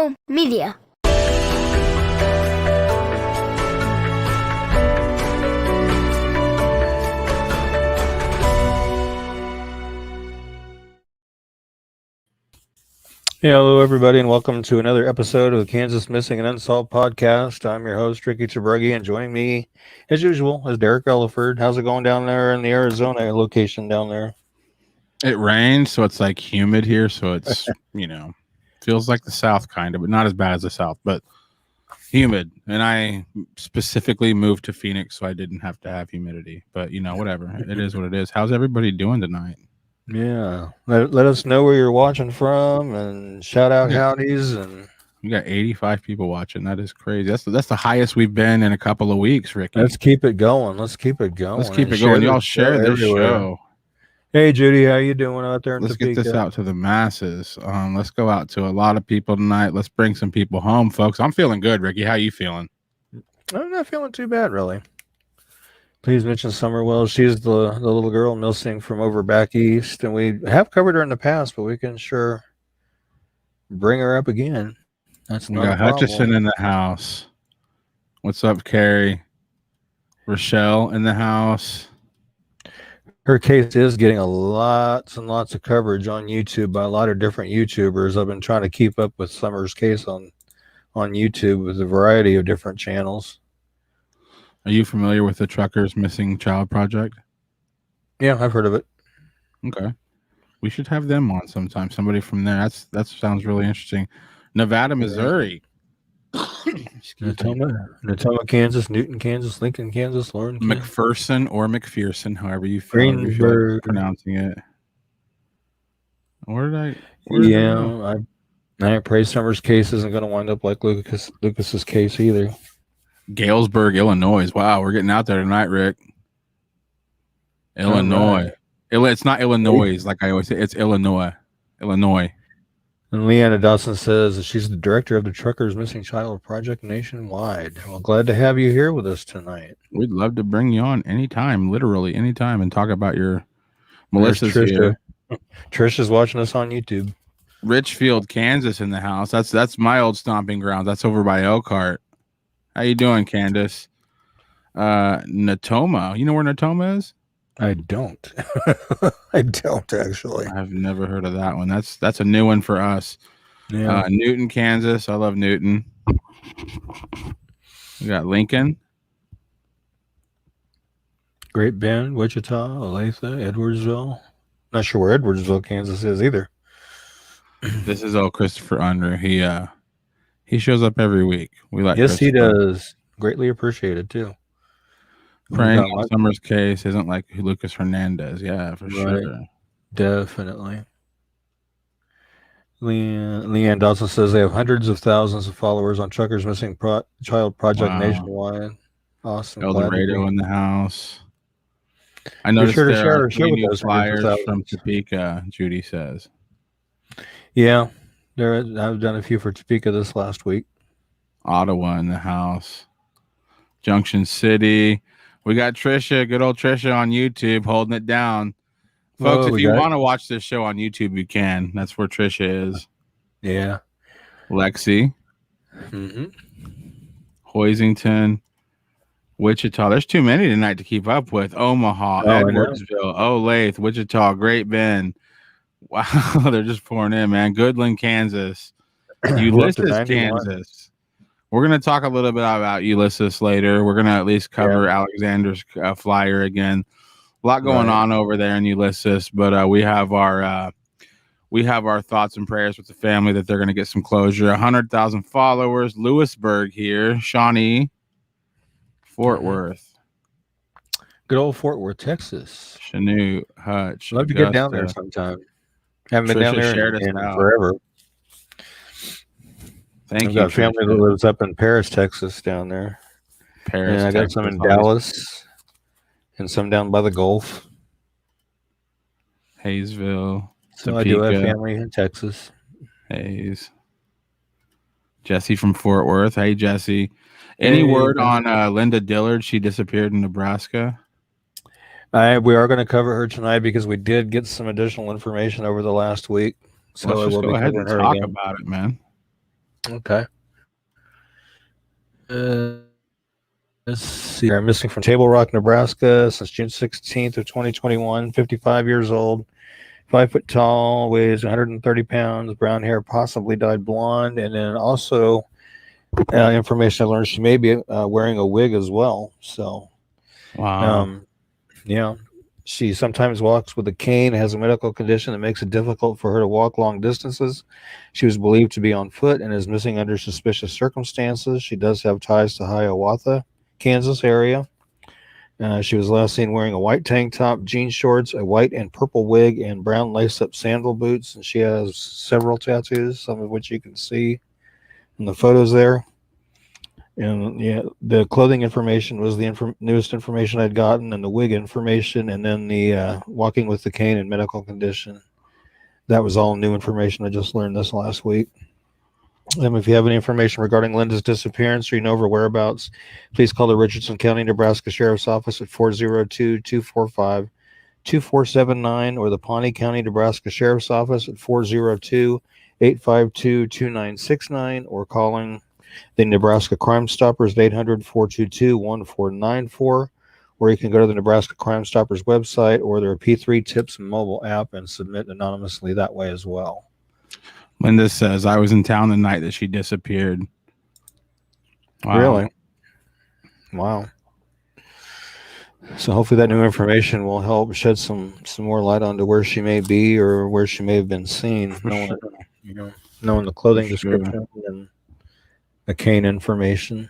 Social media. Hey, hello, everybody, and welcome to another episode of the Kansas Missing and Unsolved podcast. I'm your host, Ricky Chabruggi, and joining me, as usual, is Derek Elliford. How's it going down there in the Arizona location down there? It rains, so it's like humid here, so it's, feels like the South kind of, but not as bad as the South, but humid. And I specifically moved to Phoenix, so I didn't have to have humidity. But, whatever. It is what it is. How's everybody doing tonight? Yeah. Let us know where you're watching from and shout out howdies. And we got 85 people watching. That is crazy. That's the highest we've been in a couple of weeks, Ricky. Let's keep it going. Let's keep it going. Y'all share this show. Hey, Judy, how you doing out there in Let's Topeka? get this out to the masses. Let's go out to a lot of people tonight. Let's bring some people home, folks. I'm feeling good, Ricky. How you feeling? I'm not feeling too bad, really. Please mention Summerwell. She's the little girl missing from over back east, and we have covered her in the past, but we can sure bring her up again. That's not a problem. Hutchison in the house. What's up, Carrie? Rochelle in the house. Her case is getting lots and lots of coverage on YouTube by a lot of different YouTubers. I've been trying to keep up with Summer's case on YouTube with a variety of different channels. Are you familiar with the Truckers Missing Child Project? Yeah, I've heard of it. Okay. We should have them on sometime. Somebody from there. That sounds really interesting. Nevada, Missouri. Natoma, Kansas, Newton, Kansas, Lincoln, Kansas, Lauren, McPherson or McPherson, however you feel like pronouncing it. I pray Summer's case isn't going to wind up like Lucas's case either. Galesburg, Illinois. Wow, we're getting out there tonight, Rick. Illinois. Right. It's not Illinois, like I always say. It's Illinois. And Leanna Dawson says that she's the director of the Truckers Missing Child Project nationwide. Well, glad to have you here with us tonight. We'd love to bring you on anytime, literally anytime, and talk about your Melissa's here. Trisha's watching us on YouTube. Richfield, Kansas in the house. That's my old stomping ground. That's over by Elkhart. How you doing, Candace? Natoma. You know where Natoma is? I don't. I don't actually. I've never heard of that one. That's a new one for us. Yeah. Newton, Kansas. I love Newton. We got Lincoln. Great Bend, Wichita, Olathe, Edwardsville. Not sure where Edwardsville, Kansas is either. This is Christopher Under. He shows up every week. Yes, he does. Greatly appreciated too. Praying on Summer's case isn't like Lucas Hernandez. Yeah, for sure. Definitely. Leanne Dawson says they have hundreds of thousands of followers on Truckers Missing Child Project nationwide. Awesome. El Dorado in the house. I noticed there are new flyers from Topeka, Judy says. Yeah, I've done a few for Topeka this last week. Ottawa in the house. Junction City. We got Trisha, good old Trisha on YouTube holding it down. Folks, if you want to watch this show on YouTube, you can. That's where Trisha is. Yeah. Lexi. Mm-hmm. Hoisington. Wichita. There's too many tonight to keep up with. Omaha, Edwardsville, Olathe, Wichita, Great Bend. Wow, they're just pouring in, man. Goodland, Kansas. Ulysses, Kansas. We're going to talk a little bit about Ulysses later. We're going to at least cover Alexander's flyer again. A lot going on over there in Ulysses, but we have our thoughts and prayers with the family that they're going to get some closure. 100,000 followers. Lewisburg here. Shawnee. Fort Worth. Good old Fort Worth, Texas. Chanute, Hutch. Love to get down there sometime. Haven't been down there in forever. Thank you. I've got family that lives up in Paris, Texas, down there. Paris, and I got some in Dallas and some down by the Gulf. Hayesville. So Topeka. I do have family in Texas. Hayes. Jesse from Fort Worth. Hey, Jesse. Any word on Linda Dillard? She disappeared in Nebraska. We are going to cover her tonight because we did get some additional information over the last week. So let's just go ahead and talk about it, man. Okay. Let's see. They're missing from Table Rock, Nebraska since June 16th of 2021. 55 years old, 5 foot tall, weighs 130 pounds, brown hair, possibly dyed blonde. And then also information I learned she may be wearing a wig as well. So, Wow. yeah. She sometimes walks with a cane, has a medical condition that makes it difficult for her to walk long distances. She was believed to be on foot and is missing under suspicious circumstances. She does have ties to Hiawatha, Kansas area. She was last seen wearing a white tank top, jean shorts, a white and purple wig, and brown lace-up sandal boots. And she has several tattoos, some of which you can see in the photos there. And yeah, the clothing information was the newest information I'd gotten, and the wig information, and then the walking with the cane and medical condition. That was all new information I just learned this last week. If you have any information regarding Linda's disappearance or you know of her whereabouts, please call the Richardson County, Nebraska Sheriff's Office at 402-245-2479 or the Pawnee County, Nebraska Sheriff's Office at 402-852-2969 or calling the Nebraska Crime Stoppers at 800-422-1494, or you can go to the Nebraska Crime Stoppers website or their P3 Tips mobile app and submit anonymously that way as well. Linda says, I was in town the night that she disappeared. Wow. Really? Wow. So hopefully that new information will help shed some more light onto where she may be or where she may have been seen, knowing the clothing description and the cane information.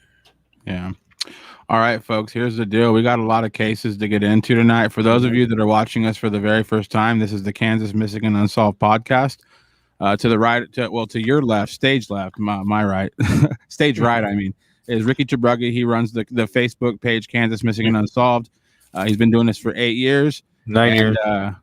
Yeah. All right, folks, here's the deal. We got a lot of cases to get into tonight. For those of you that are watching us for the very first time, this is the Kansas Missing and Unsolved podcast. To the right, to your left, stage left, my right, stage right, I mean, is Ricky Tabruggi. He runs the Facebook page, Kansas Missing and Unsolved. He's been doing this for 8 years. 9 years.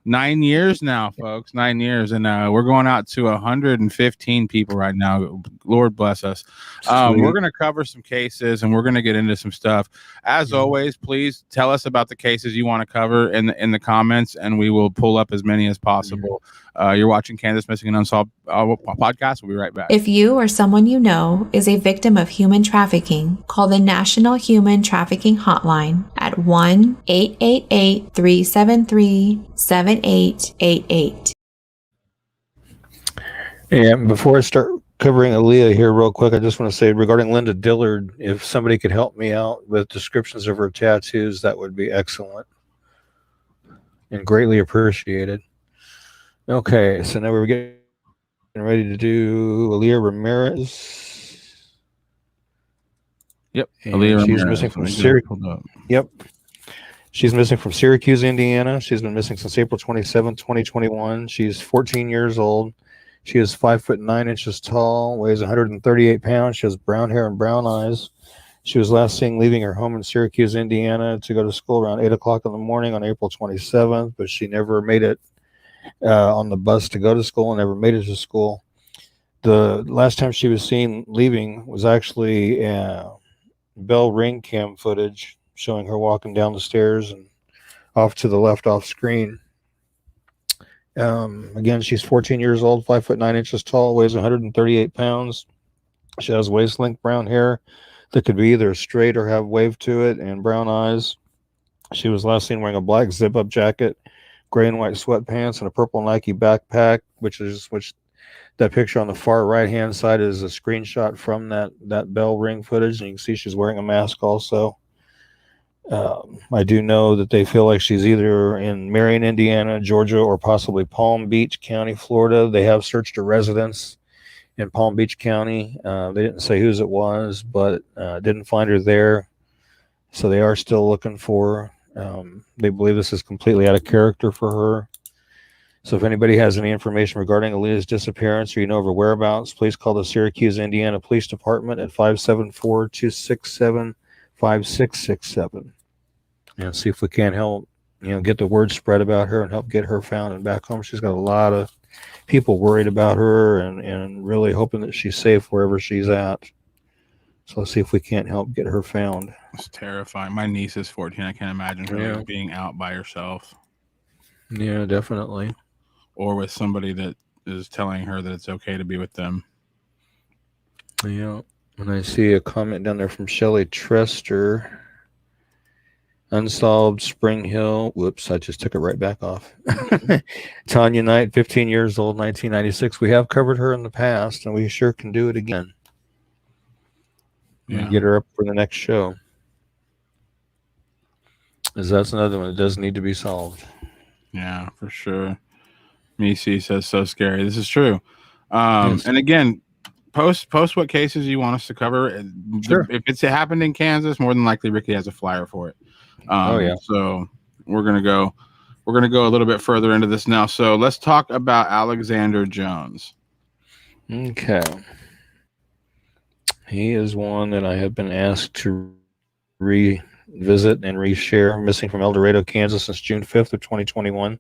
9 years now, folks. 9 years. And we're going out to 115 people right now. Lord bless us. We're going to cover some cases and we're going to get into some stuff. As always, please tell us about the cases you want to cover in the comments, and we will pull up as many as possible. You're watching Kansas Missing and Unsolved podcast. We'll be right back. If you or someone you know is a victim of human trafficking, call the National Human Trafficking Hotline at 1-888-373-7888. And before I start covering Elia here real quick, I just want to say regarding Linda Dillard, if somebody could help me out with descriptions of her tattoos, that would be excellent and greatly appreciated. Okay, so now we're getting ready to do Elia Ramirez. Yep, Elia Ramirez. She's missing from Syracuse. Yep, she's missing from Syracuse, Indiana. She's been missing since April 27, 2021. She's 14 years old. She is 5'9" tall, weighs 138 pounds. She has brown hair and brown eyes. She was last seen leaving her home in Syracuse, Indiana, to go to school around 8 o'clock in the morning on April 27th, but she never made it on the bus to go to school and never made it to school. The last time she was seen leaving was actually bell ring cam footage showing her walking down the stairs and off to the left off screen. Again, she's 14 years old, 5'9" tall, weighs 138 pounds. She has waist-length brown hair that could be either straight or have wave to it, and brown eyes. She was last seen wearing a black zip-up jacket, gray and white sweatpants, and a purple Nike backpack, which that picture on the far right-hand side is a screenshot from that bell ring footage, and you can see she's wearing a mask also. I do know that they feel like she's either in Marion, Indiana, Georgia, or possibly Palm Beach County, Florida. They have searched a residence in Palm Beach County. They didn't say whose it was, but didn't find her there. So they are still looking for her. They believe this is completely out of character for her. So if anybody has any information regarding Elia's disappearance or you know of her whereabouts, please call the Syracuse, Indiana Police Department at 574-267-5667 and see if we can help, get the word spread about her and help get her found and back home. She's got a lot of people worried about her and really hoping that she's safe wherever she's at. So let's see if we can't help get her found. It's terrifying. My niece is 14. I can't imagine her being out by herself. Yeah, definitely. Or with somebody that is telling her that it's okay to be with them. Yeah. And I see a comment down there from Shelley Trester. Unsolved Spring Hill. Whoops, I just took it right back off. Tanya Knight, 15 years old, 1996. We have covered her in the past, and we sure can do it again. Yeah. Get her up for the next show. Because that's another one that does need to be solved. Yeah, for sure. Misi says so scary. This is true. Yes. And again, post what cases you want us to cover. Sure. If it's happened in Kansas, more than likely Ricky has a flyer for it. Oh yeah. So we're gonna go a little bit further into this now. So let's talk about Alexander Jones. Okay. He is one that I have been asked to revisit and reshare. Missing from El Dorado, Kansas since June 5th of 2021.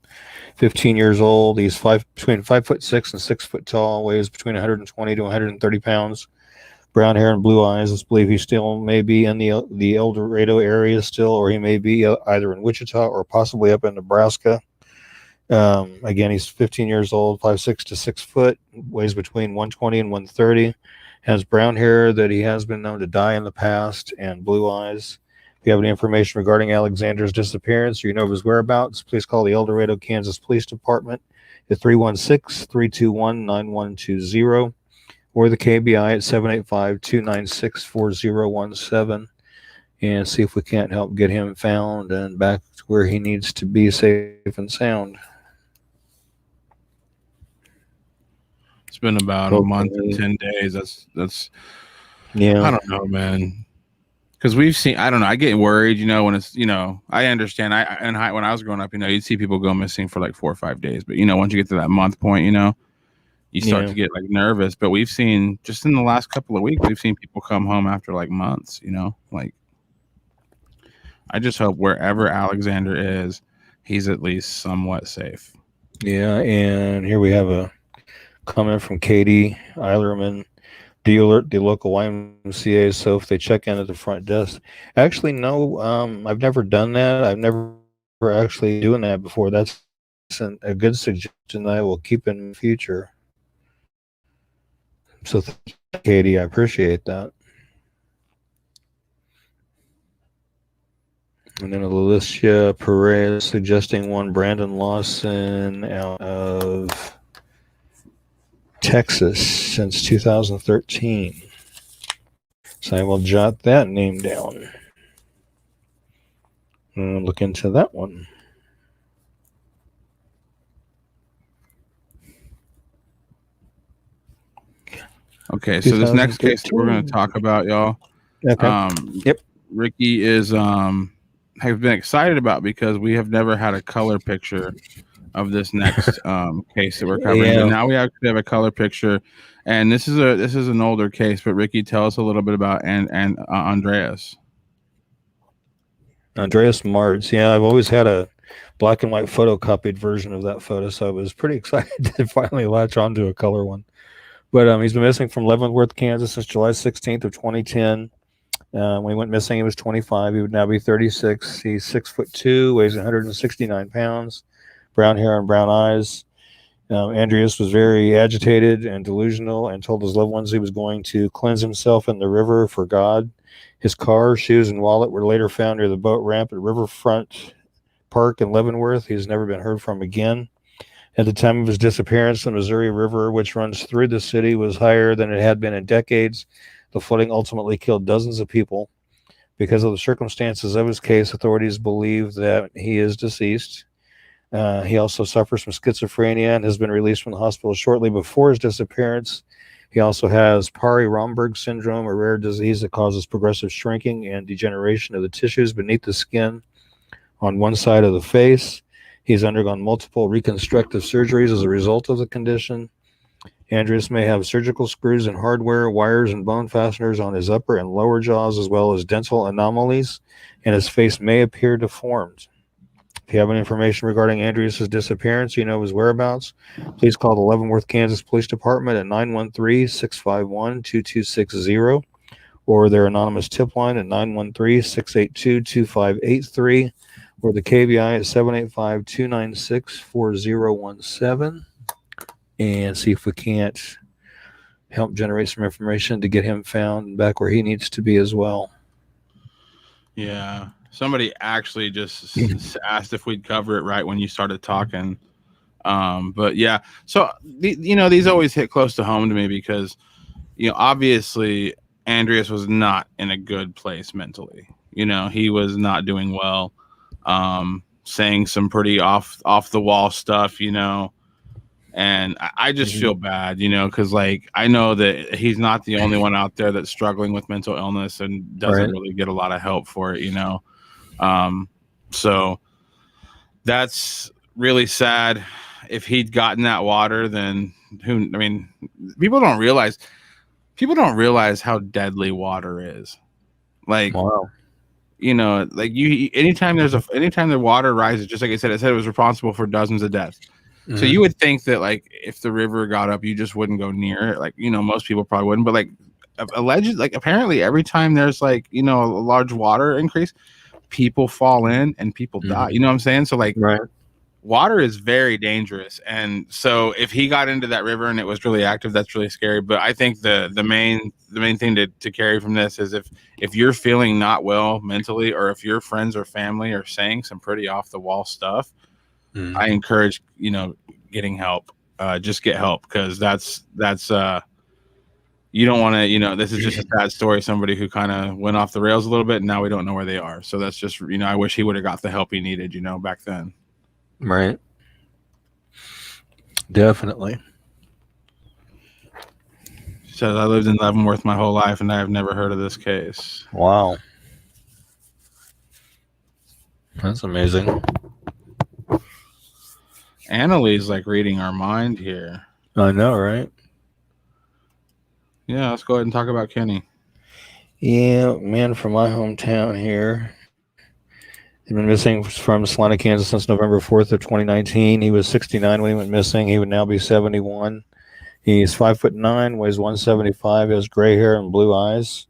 15 years old. He's between 5'6" and 6 foot tall. Weighs between 120 to 130 pounds. Brown hair and blue eyes. Let's believe he still may be in the El Dorado area still, or he may be either in Wichita or possibly up in Nebraska. Again, he's 15 years old, 5'6" to 6 foot, weighs between 120 and 130, has brown hair that he has been known to dye in the past, and blue eyes. If you have any information regarding Alexander's disappearance or you know of his whereabouts, please call the El Dorado, Kansas Police Department at 316-321-9120. or the KBI at 785-296-4017 and see if we can't help get him found and back to where he needs to be, safe and sound. It's been about a month and 10 days. That's yeah. I don't know, man. Because we've seen, I don't know, I get worried, when it's, I understand. When I was growing up, you'd see people go missing for like 4 or 5 days. But, once you get to that month point, you start to get like nervous. But we've seen just in the last couple of weeks, we've seen people come home after like months, like I just hope wherever Alexander is, he's at least somewhat safe. Yeah. And here we have a comment from Katie Eilerman. Do you alert the local YMCA so if they check in at the front desk? Actually, no, I've never done that. I've never actually doing that before. That's a good suggestion that I will keep in the future. So, thank you, Katie, I appreciate that. And then Alicia Perez suggesting one Brandon Lawson out of Texas since 2013. So I will jot that name down and look into that one. Okay, so this next case that we're going to talk about, y'all. Okay. Yep. Ricky is have been excited about because we have never had a color picture of this next case that we're covering. Yeah. But now we actually have a color picture, and this is an older case. But Ricky, tell us a little bit about Andreas. Andreas Martz. Yeah, I've always had a black and white photocopied version of that photo, so I was pretty excited to finally latch onto a color one. But he's been missing from Leavenworth, Kansas since July 16th of 2010. When he went missing, he was 25. He would now be 36. He's 6'2", weighs 169 pounds, brown hair and brown eyes. Andreas was very agitated and delusional and told his loved ones he was going to cleanse himself in the river for God. His car, shoes, and wallet were later found near the boat ramp at Riverfront Park in Leavenworth. He's never been heard from again. At the time of his disappearance, the Missouri River, which runs through the city, was higher than it had been in decades. The flooding ultimately killed dozens of people. Because of the circumstances of his case, authorities believe that he is deceased. He also suffers from schizophrenia and has been released from the hospital shortly before his disappearance. He also has Parry-Romberg syndrome, a rare disease that causes progressive shrinking and degeneration of the tissues beneath the skin on one side of the face. He's undergone multiple reconstructive surgeries as a result of the condition. Andreas may have surgical screws and hardware, wires, and bone fasteners on his upper and lower jaws, as well as dental anomalies, and his face may appear deformed. If you have any information regarding Andreas' disappearance, you know his whereabouts, please call the Leavenworth, Kansas Police Department at 913-651-2260 or their anonymous tip line at 913-682-2583 or the KBI at 785-296-4017 and see if we can't help generate some information to get him found back where he needs to be as well. Yeah. Somebody actually just asked if we'd cover it right when you started talking. But yeah, so these always hit close to home to me because, obviously Andreas was not in a good place mentally. He was not doing well, saying some pretty off the wall stuff, and I just feel bad, because I know that he's not the only one out there that's struggling with mental illness and doesn't really get a lot of help for it, so that's really sad. If he'd gotten that water, then people don't realize how deadly water is. Wow. Anytime the water rises, just like I said it was responsible for dozens of deaths. Mm-hmm. So you would think that if the river got up, you just wouldn't go near it. Most people probably wouldn't, but apparently every time there's a large water increase, people fall in and people die. You know what I'm saying? So water is very dangerous, and so if he got into that river and it was really active, that's really scary. But I think the main thing to carry from this is if you're feeling not well mentally, or if your friends or family are saying some pretty off the wall stuff, I encourage getting help. Just get help, because that's you don't want to, this is just a sad story. Somebody who kind of went off the rails a little bit, and now we don't know where they are. So that's just, I wish he would have got the help he needed, back then. Right. Definitely. She says, I lived in Leavenworth my whole life and I have never heard of this case. Wow. That's amazing. Annalie's reading our mind here. I know, right? Yeah, let's go ahead and talk about Kenny. Yeah, man from my hometown here. He's been missing from Salina, Kansas since November 4th of 2019. He was 69 when he went missing. He would now be 71. He's 5'9", weighs 175, has gray hair and blue eyes.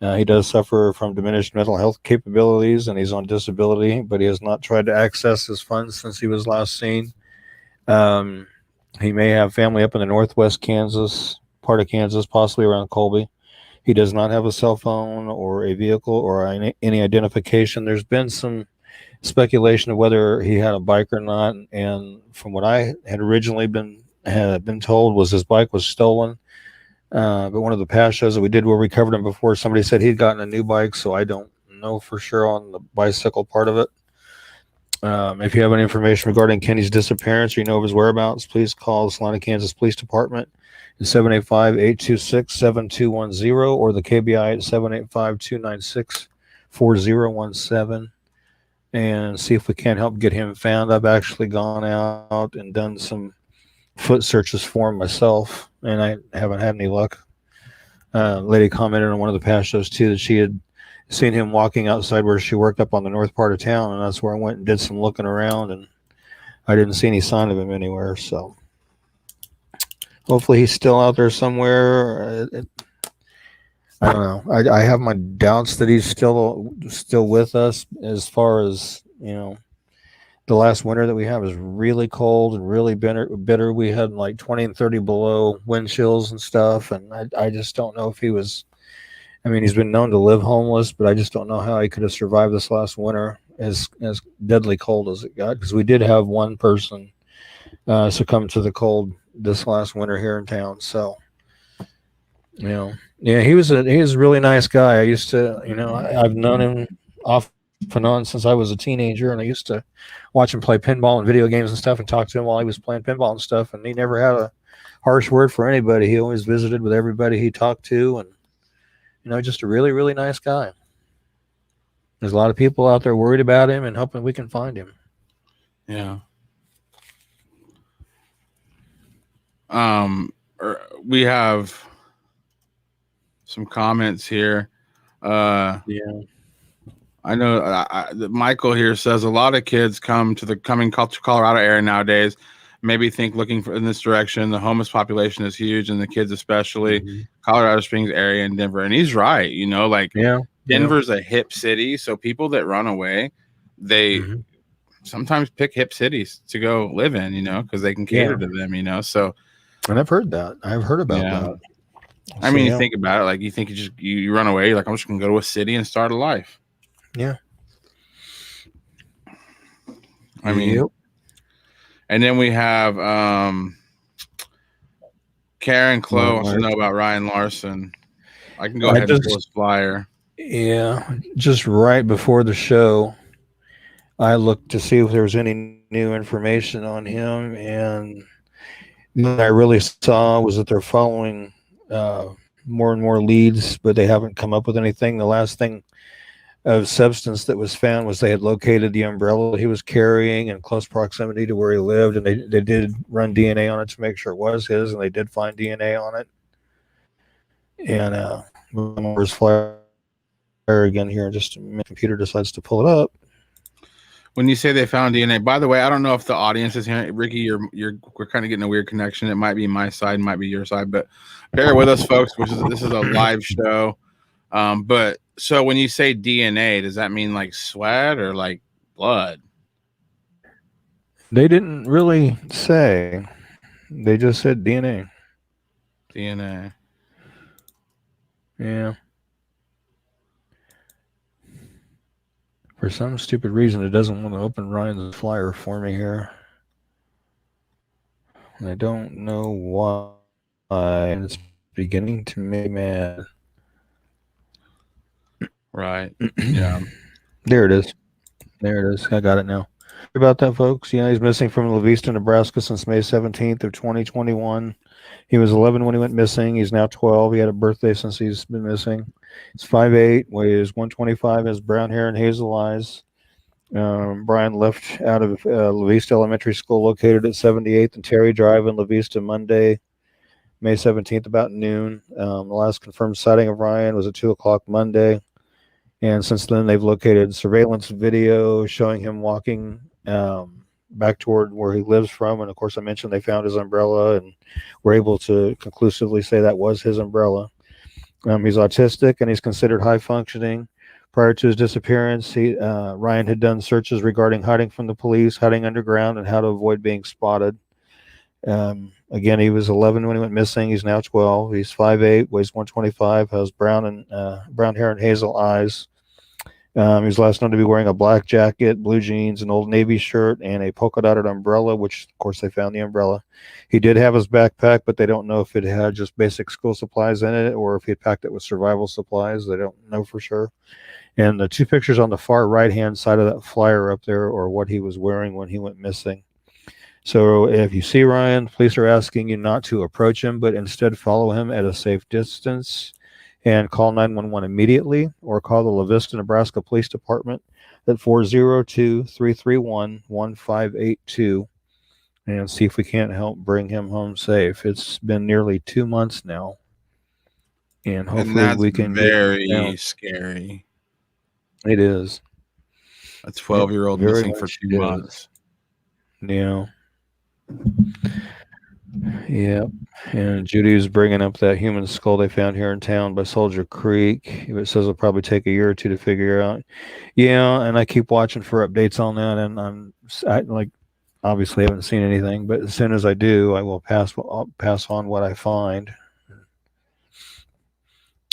He does suffer from diminished mental health capabilities, and he's on disability, but he has not tried to access his funds since he was last seen. He may have family up in the northwest Kansas, part of Kansas, possibly around Colby. He does not have a cell phone or a vehicle or any identification. There's been some speculation of whether he had a bike or not, and from what I had originally been told was his bike was stolen. But one of the past shows that we did where we covered him before, somebody said he'd gotten a new bike, so I don't know for sure on the bicycle part of it. If you have any information regarding Kenny's disappearance or you know of his whereabouts, please call the Salina, Kansas Police Department at 785-826-7210 or the KBI at 785-296-4017 and see if we can help get him found. I've actually gone out and done some foot searches for him myself, and I haven't had any luck. Lady commented on one of the past shows too that she had seen him walking outside where she worked up on the north part of town, and that's where I went and did some looking around, and I didn't see any sign of him anywhere. So hopefully he's still out there somewhere. I don't know. I have my doubts that he's still with us. As far as the last winter that we have is really cold and really bitter. We had 20 and 30 below wind chills and stuff, and I just don't know if he was. I mean, he's been known to live homeless, but I just don't know how he could have survived this last winter as deadly cold as it got, because we did have one person succumb to the cold this last winter here in town. So, yeah, he was a really nice guy. I used to, I've known him off and on since I was a teenager, and I used to watch him play pinball and video games and stuff and talk to him while he was playing pinball and stuff, and he never had a harsh word for anybody. He always visited with everybody he talked to, and just a really, really nice guy. There's a lot of people out there worried about him and hoping we can find him. Yeah. We have some comments here. Yeah. I know Michael here says a lot of kids coming to Colorado area nowadays, maybe think looking in this direction. The homeless population is huge, and the kids especially. Colorado Springs area and Denver, and he's right. Denver's a hip city, so people that run away, they sometimes pick hip cities to go live in, because they can cater to them, So, and I've heard that. I've heard about that. I mean, you think about it, like you think you run away, like I'm just gonna go to a city and start a life. Yeah. I mean, and then we have Karen Chloe wants to know about Ryan Larson. I can go ahead and pull his flyer. Yeah, just right before the show, I looked to see if there was any new information on him, and what I really saw was that they're following more and more leads, but they haven't come up with anything. The last thing of substance that was found was they had located the umbrella he was carrying in close proximity to where he lived, and they did run DNA on it to make sure it was his, and they did find DNA on it. And his flyer again here, just my computer decides to pull it up. When you say they found DNA, by the way, I don't know if the audience is hearing. Ricky, we're kind of getting a weird connection. It might be my side, might be your side, but bear with us, folks. This is a live show. But so when you say DNA, does that mean like sweat or like blood? They didn't really say. They just said DNA. DNA. Yeah. For some stupid reason, it doesn't want to open Ryan's flyer for me here. I don't know why. It's beginning to make me mad. Right. Yeah. There it is. There it is. I got it now. About that, folks. Yeah, he's missing from La Vista, Nebraska since May 17th of 2021. He was 11 when he went missing. He's now 12. He had a birthday since he's been missing. He's 5'8", weighs 125, has brown hair and hazel eyes. Brian left out of La Vista Elementary School located at 78th and Terry Drive in La Vista Monday, May 17th about noon. The last confirmed sighting of Ryan was at 2 o'clock Monday. And since then, they've located surveillance video showing him walking back toward where he lives from. And of course, I mentioned they found his umbrella and were able to conclusively say that was his umbrella. He's autistic and he's considered high functioning. Prior to his disappearance, Ryan had done searches regarding hiding from the police, hiding underground, and how to avoid being spotted. Again, he was 11 when he went missing. He's now 12. He's 5'8", weighs 125, has brown hair and hazel eyes. He was last known to be wearing a black jacket, blue jeans, an Old Navy shirt, and a polka dotted umbrella, which, of course, they found the umbrella. He did have his backpack, but they don't know if it had just basic school supplies in it or if he had packed it with survival supplies. They don't know for sure. And the two pictures on the far right-hand side of that flyer up there are what he was wearing when he went missing. So if you see Ryan, police are asking you not to approach him, but instead follow him at a safe distance and call 911 immediately or call the La Vista, Nebraska Police Department at 402-331-1582 and see if we can't help bring him home safe. It's been nearly 2 months now. And hopefully we can very scary. It is. A 12-year-old missing for 2 months. Yeah. Yep. And Judy's bringing up that human skull they found here in town by Soldier Creek. It says it'll probably take a year or two to figure out. Yeah, and I keep watching for updates on that, and I obviously haven't seen anything, but as soon as I do, I will pass on what I find.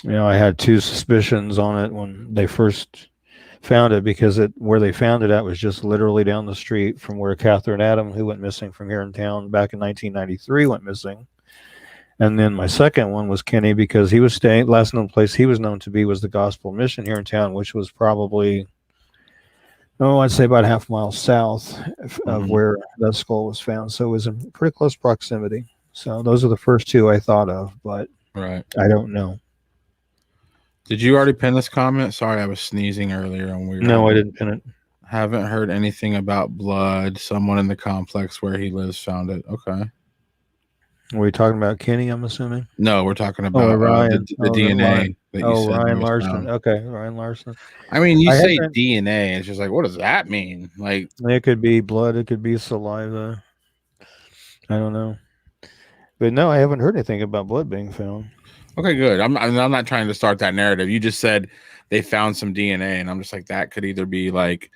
I had two suspicions on it when they first found it, because where they found it at was just literally down the street from where Catherine Adam, who went missing from here in town back in 1993, went missing. And then my second one was Kenny, because he was staying, last known place he was known to be was the Gospel Mission here in town, which was probably, I'd say about half mile south of where that skull was found. So it was in pretty close proximity. So those are the first two I thought of, but I don't know. Did you already pin this comment? Sorry, I was sneezing earlier. No, I didn't pin it. Haven't heard anything about blood. Someone in the complex where he lives found it. Okay. Are we talking about Kenny, I'm assuming? No, we're talking about Ryan, the DNA. Ryan Larson. Found. Okay, Ryan Larson. I mean, you say DNA, it's just like, what does that mean? Like, it could be blood. It could be saliva. I don't know. But no, I haven't heard anything about blood being found. Okay, good. I'm not trying to start that narrative. You just said they found some DNA, and I'm just like, that could either be like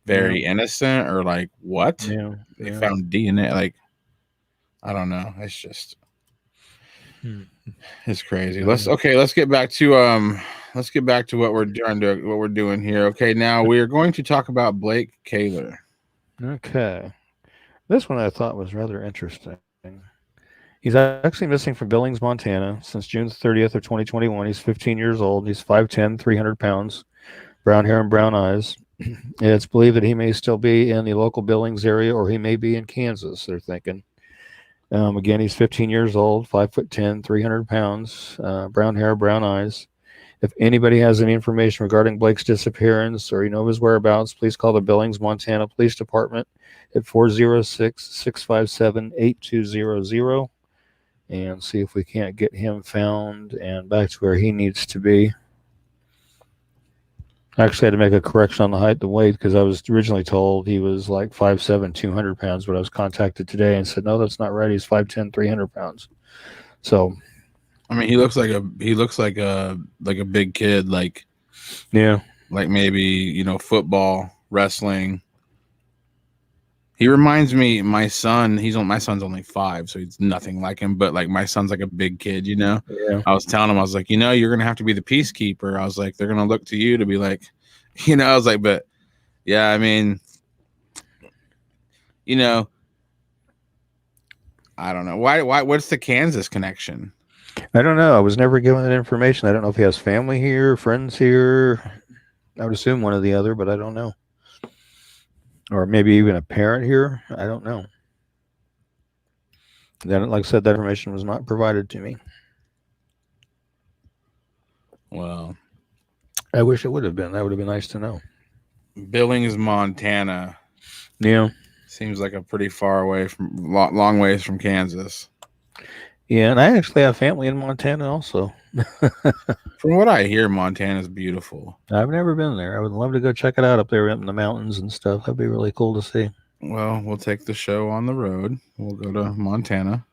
very innocent or like what? Yeah. They found DNA. Like, I don't know. It's just It's crazy. Let's get back to what we're doing here. Okay, now we are going to talk about Blake Kaler. Okay. This one I thought was rather interesting. He's actually missing from Billings, Montana since June 30th of 2021. He's 15 years old. He's 5'10", 300 pounds, brown hair and brown eyes. It's believed that he may still be in the local Billings area, or he may be in Kansas, they're thinking. Again, he's 15 years old, 5'10", 300 pounds, brown hair, brown eyes. If anybody has any information regarding Blake's disappearance or you know his whereabouts, please call the Billings, Montana Police Department at 406-657-8200 and see if we can't get him found and back to where he needs to be. I actually had to make a correction on the height and weight because I was originally told he was like 5'7", 200 pounds, but I was contacted today and said, no, that's not right. He's 5'10", 300 pounds. So, I mean, he looks like a big kid, like maybe, football, wrestling. He reminds me, my son's only 5, so he's nothing like him, but like my son's like a big kid, Yeah. I was telling him, I was like, you're going to have to be the peacekeeper. I was like, they're going to look to you to be like, I was like, but yeah, I mean, I don't know. Why, what's the Kansas connection? I don't know. I was never given that information. I don't know if he has family here, friends here. I would assume one or the other, but I don't know. Or maybe even a parent here. I don't know. Then, like I said, that information was not provided to me. Well, I wish it would have been. That would have been nice to know. Billings, Montana. Yeah. Seems like a pretty far away long ways from Kansas. Yeah, and I actually have family in Montana also. From what I hear, Montana's beautiful. I've never been there. I would love to go check it out up there in the mountains and stuff. That'd be really cool to see. Well, we'll take the show on the road. We'll go to Montana.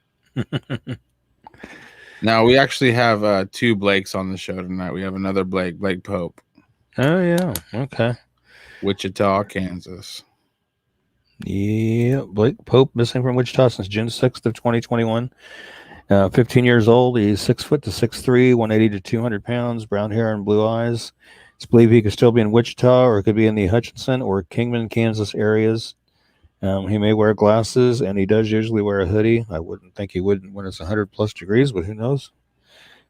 Now, we actually have 2 Blakes on the show tonight. We have another Blake Pope. Oh, yeah. Okay. Wichita, Kansas. Yeah, Blake Pope missing from Wichita since June 6th of 2021. 15 years old. He's 6 foot to 6'3", 180 to 200 pounds, brown hair and blue eyes. It's believed he could still be in Wichita or it could be in the Hutchinson or Kingman, Kansas areas. He may wear glasses, and he does usually wear a hoodie. I wouldn't think he would when it's 100+ degrees, but who knows?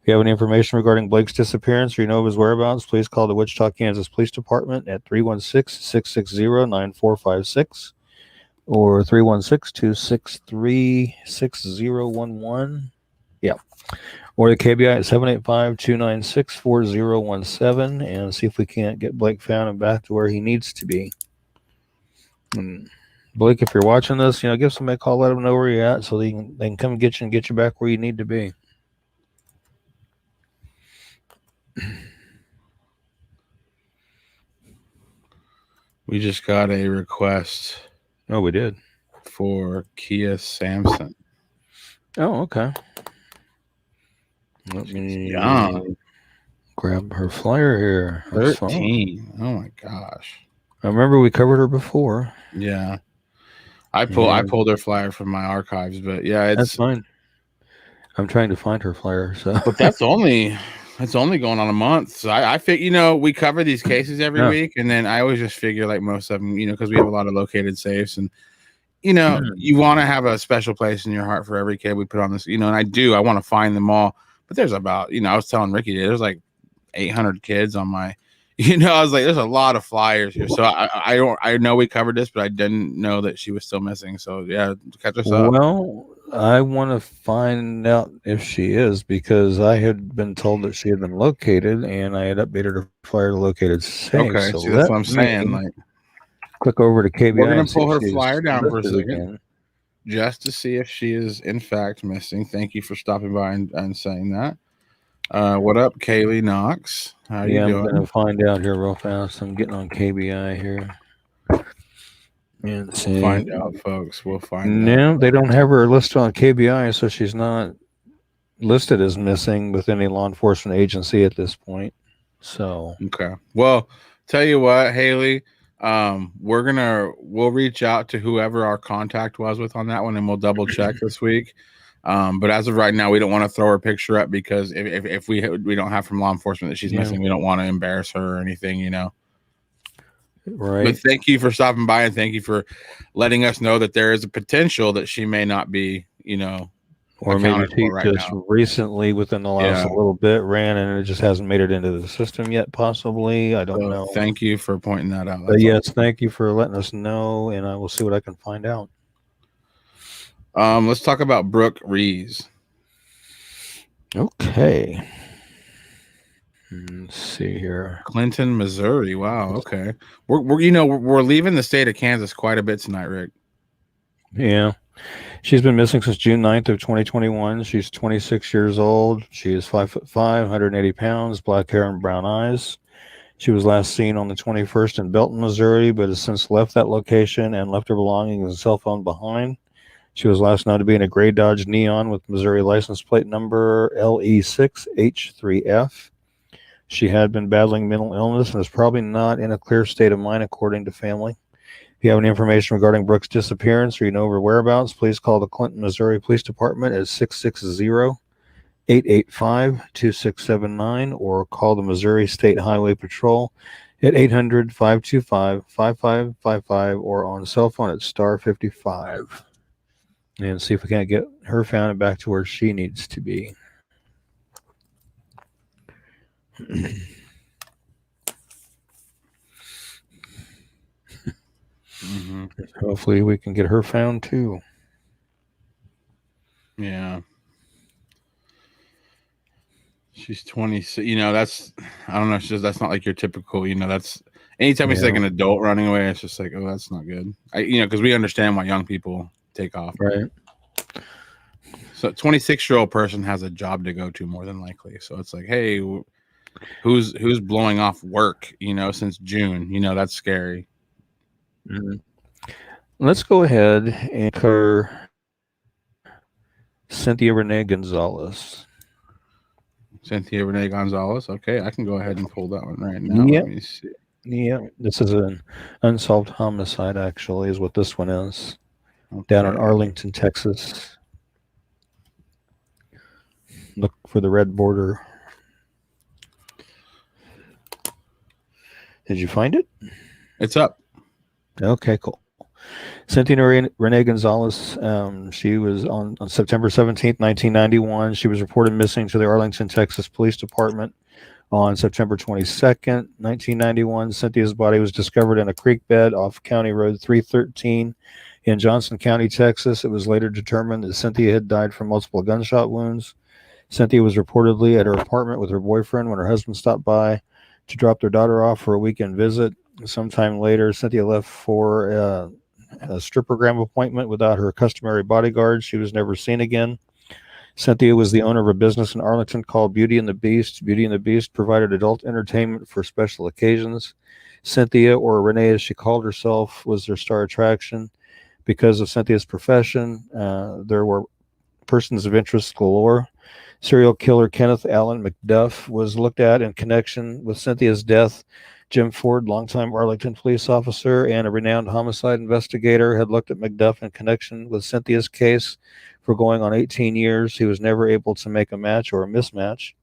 If you have any information regarding Blake's disappearance or you know of his whereabouts, please call the Wichita, Kansas Police Department at 316-660-9456 or 316-263-6011. Yeah. Or the KBI at 785-296-4017 and see if we can't get Blake found and back to where he needs to be. And Blake, if you're watching this, give somebody a call, let them know where you're at so they can come get you and get you back where you need to be. We just got a request. Oh, we did. For Kia Sampson. Oh, okay. Let me grab her flyer here. 13. Oh my gosh. I remember we covered her before. Yeah. I pulled her flyer from my archives, but yeah, that's fine. I'm trying to find her flyer, so but that's only going on a month. So I think we cover these cases every week, and then I always just figure like most of them, because we have a lot of located safes, and you want to have a special place in your heart for every kid we put on this, and I want to find them all. But there's about, I was telling Ricky, there's like 800 kids on my, I was like, there's a lot of flyers here. So I know we covered this, but I didn't know that she was still missing. So yeah, catch us up. Well, I want to find out if she is, because I had been told that she had been located, and I had updated her flyer to located safe. Okay, so that's what I'm saying. Like, click over to KBI. We're gonna pull her flyer down for a second, just to see if she is in fact missing. Thank you for stopping by and saying that. What up, Kaylee Knox? How you doing? I'm gonna find out here real fast. I'm getting on KBI here. And we'll find out, folks. We'll find out. No, they don't have her listed on KBI, so she's not listed as missing with any law enforcement agency at this point. So okay. Well, tell you what, Haley, we'll reach out to whoever our contact was with on that one, and we'll double check this week. But as of right now, we don't want to throw her picture up because if we don't have from law enforcement that she's missing, we don't want to embarrass her or anything, you know. Right. But thank you for stopping by, and thank you for letting us know that there is a potential that she may not be, you know, or maybe she just recently, within the last little bit, ran and it just hasn't made it into the system yet. Possibly, I don't know. Thank you for pointing that out. But yes, thank you for letting us know, and I will see what I can find out. Let's talk about Brooke Reese. Okay. Let's see here. Clinton, Missouri. Wow. Okay. We're leaving the state of Kansas quite a bit tonight, Rick. Yeah. She's been missing since June 9th of 2021. She's 26 years old. She is 5'5", 180 pounds, black hair and brown eyes. She was last seen on the 21st in Belton, Missouri, but has since left that location and left her belongings and cell phone behind. She was last known to be in a gray Dodge Neon with Missouri license plate number LE6H3F. She had been battling mental illness and is probably not in a clear state of mind, according to family. If you have any information regarding Brooke's disappearance or you know her whereabouts, please call the Clinton, Missouri Police Department at 660-885-2679 or call the Missouri State Highway Patrol at 800-525-5555 or on cell phone at star 55. And see if we can't get her found and back to where she needs to be. Hopefully we can get her found too. Yeah. She's 20. You know, that's, I don't know. It's just, that's not like your typical, you know, that's anytime it's like an adult running away, it's just like, oh, that's not good. Because we understand why young people take off. Right. So 26-year-old person has a job to go to more than likely. So it's like, hey, who's blowing off work, since June? That's scary. Mm-hmm. Let's go ahead and cover Cynthia Renee Gonzalez. Cynthia Renee Gonzalez. Okay, I can go ahead and pull that one right now. Yep. Let me see. Yeah, this is an unsolved homicide, actually, is what this one is. Okay. Down in Arlington, Texas. Look for the red border. Did you find it? It's up. Okay, cool. Cynthia Renee Gonzalez, she was on September 17th, 1991. She was reported missing to the Arlington, Texas Police Department on September 22nd, 1991. Cynthia's body was discovered in a creek bed off County Road 313 in Johnson County, Texas. It was later determined that Cynthia had died from multiple gunshot wounds. Cynthia was reportedly at her apartment with her boyfriend when her husband stopped by to drop their daughter off for a weekend visit. Sometime later, Cynthia left for a stripprogram appointment without her customary bodyguard. She was never seen again. Cynthia was the owner of a business in Arlington called Beauty and the Beast. Beauty and the Beast provided adult entertainment for special occasions. Cynthia, or Renee as she called herself, was their star attraction. Because of Cynthia's profession, there were persons of interest galore. Serial killer Kenneth Allen McDuff was looked at in connection with Cynthia's death. Jim Ford, longtime Arlington police officer and a renowned homicide investigator, had looked at McDuff in connection with Cynthia's case for going on 18 years. He was never able to make a match or a mismatch.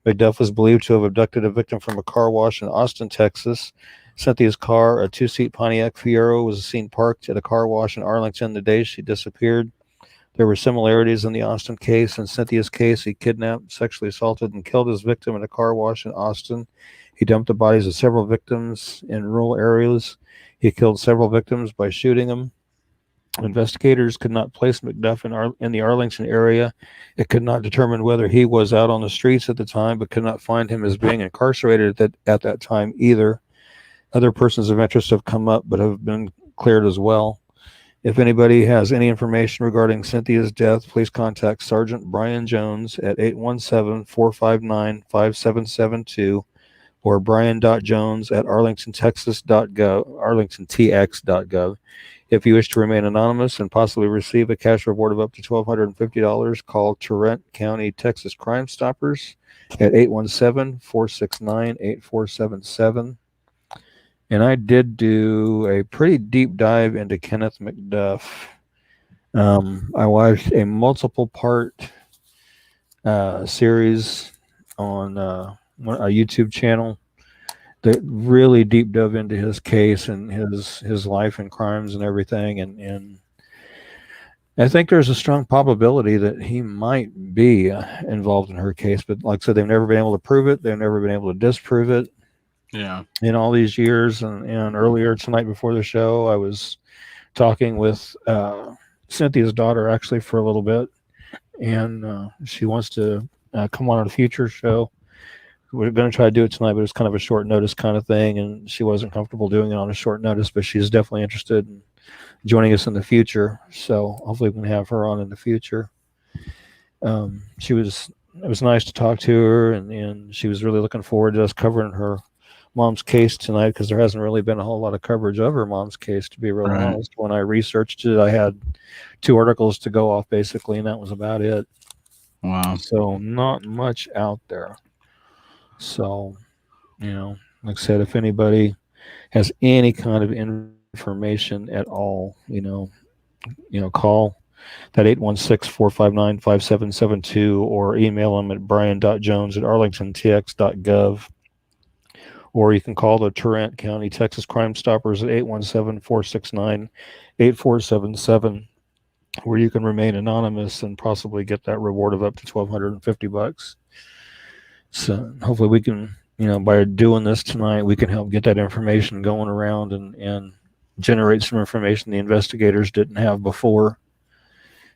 McDuff was believed to have abducted a victim from a car wash in Austin, Texas. Cynthia's car, a two-seat Pontiac Fiero, was seen parked at a car wash in Arlington the day she disappeared. There were similarities in the Austin case. In Cynthia's case, he kidnapped, sexually assaulted, and killed his victim in a car wash in Austin. He dumped the bodies of several victims in rural areas. He killed several victims by shooting them. Investigators could not place McDuff in the Arlington area. It could not determine whether he was out on the streets at the time, but could not find him as being incarcerated at that time either. Other persons of interest have come up, but have been cleared as well. If anybody has any information regarding Cynthia's death, please contact Sergeant Brian Jones at 817-459-5772 or brian.jones at arlingtontx.gov. If you wish to remain anonymous and possibly receive a cash reward of up to $1,250, call Tarrant County, Texas Crime Stoppers at 817-469-8477. And I did do a pretty deep dive into Kenneth McDuff. I watched a multiple part series on a YouTube channel that really deep dove into his case and his life and crimes and everything. And I think there's a strong probability that he might be involved in her case. But like I said, they've never been able to prove it. They've never been able to disprove it. Yeah. In all these years. And earlier tonight before the show, I was talking with Cynthia's daughter actually for a little bit. And she wants to come on a future show. We're going to try to do it tonight, but it's kind of a short notice kind of thing. And she wasn't comfortable doing it on a short notice, but she's definitely interested in joining us in the future. So hopefully we can have her on in the future. It was nice to talk to her, and she was really looking forward to us covering her mom's case tonight, because there hasn't really been a whole lot of coverage of her mom's case, to be real honest. When I researched it, I had 2 articles to go off basically, and that was about it. Wow. So not much out there. So, like I said, if anybody has any kind of information at all, call that 816-459-5772 or email them at brian.jones@arlingtontx.gov. Or you can call the Tarrant County, Texas Crime Stoppers at 817-469-8477, where you can remain anonymous and possibly get that reward of up to $1,250. So hopefully we can, by doing this tonight, we can help get that information going around and generate some information the investigators didn't have before,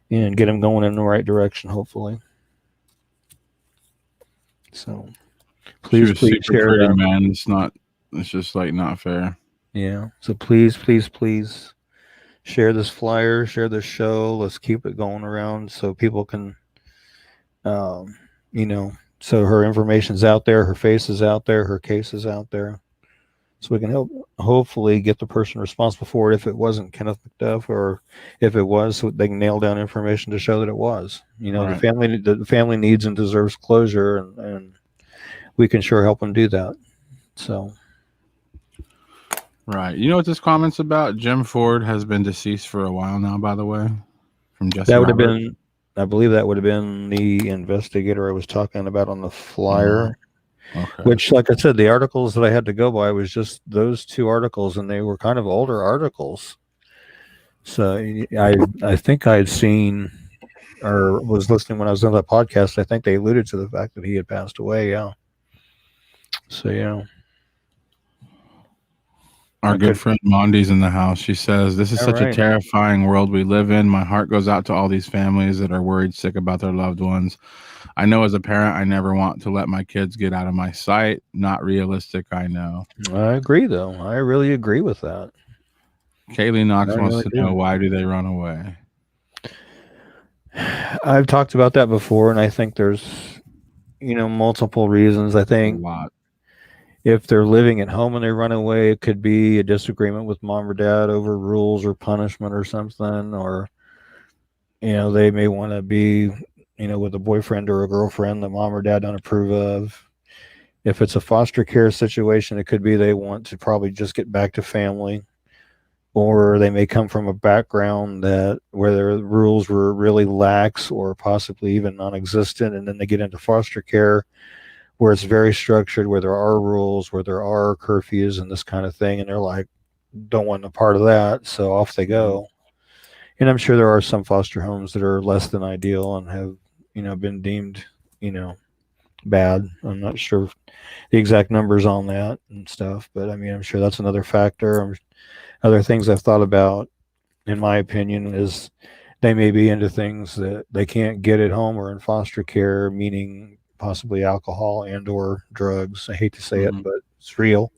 and get them going in the right direction, hopefully. So please share pretty, that. man. It's just like not fair. Yeah. So please share this flyer, share this show. Let's keep it going around so people can, so her information's out there, her face is out there, her case is out there. So we can hopefully get the person responsible for it if it wasn't Kenneth McDuff, or if it was, so they can nail down information to show that it was. Right. The family needs and deserves closure, and we can sure help them do that. So. Right. You know what this comment's about? Jim Ford has been deceased for a while now, by the way. From Justin. That would have been, I believe that would have been the investigator I was talking about on the flyer. Okay. Which, like I said, the articles that I had to go by was just those 2 articles, and they were kind of older articles. So I think I had seen or was listening when I was on that podcast. I think they alluded to the fact that he had passed away. Yeah. So, yeah. Our good friend Mondi's in the house. She says, "This is such a terrifying world we live in. My heart goes out to all these families that are worried sick about their loved ones. I know as a parent, I never want to let my kids get out of my sight. Not realistic, I know." I agree, though. I really agree with that. Kaylee Knox wants to know, why do they run away? I've talked about that before, and I think there's, multiple reasons. I think a lot. If they're living at home and they run away, it could be a disagreement with mom or dad over rules or punishment or something, or, they may want to be, with a boyfriend or a girlfriend that mom or dad don't approve of. If it's a foster care situation, it could be they want to probably just get back to family, or they may come from a background where their rules were really lax or possibly even non-existent, and then they get into foster care where it's very structured, where there are rules, where there are curfews and this kind of thing, and they're like, don't want a part of that, so off they go. And I'm sure there are some foster homes that are less than ideal and have, been deemed, bad. I'm not sure the exact numbers on that and stuff, but I mean, I'm sure that's another factor. Other things I've thought about, in my opinion, is they may be into things that they can't get at home or in foster care, meaning possibly alcohol and or drugs. I hate to say it, but it's real.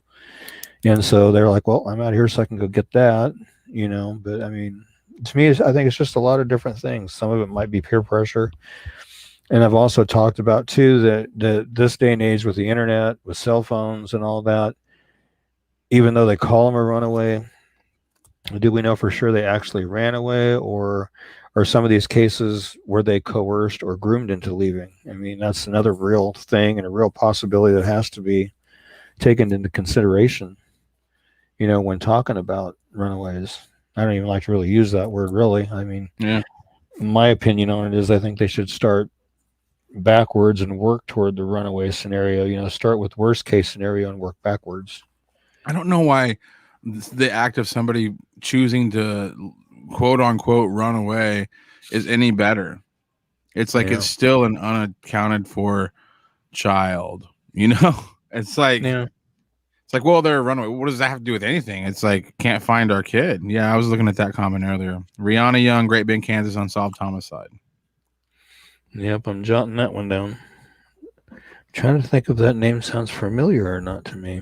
And so they're like, well, I'm out here so I can go get that, but I mean, to me, I think it's just a lot of different things. Some of it might be peer pressure. And I've also talked about too, that this day and age with the internet, with cell phones and all that, even though they call them a runaway, do we know for sure they actually ran away, or are some of these cases where they coerced or groomed into leaving? I mean, that's another real thing and a real possibility that has to be taken into consideration, when talking about runaways. I don't even like to really use that word, really. I mean, my opinion on it is I think they should start backwards and work toward the runaway scenario. Start with worst case scenario and work backwards. I don't know why the act of somebody choosing to quote unquote run away is any better. It's like it's still an unaccounted for child, It's like it's like, well, they're a runaway. What does that have to do with anything? It's like, can't find our kid. Yeah, I was looking at that comment earlier. Rihanna Young, Great Bend, Kansas, unsolved homicide. Yep, I'm jotting that one down. I'm trying to think if that name sounds familiar or not to me.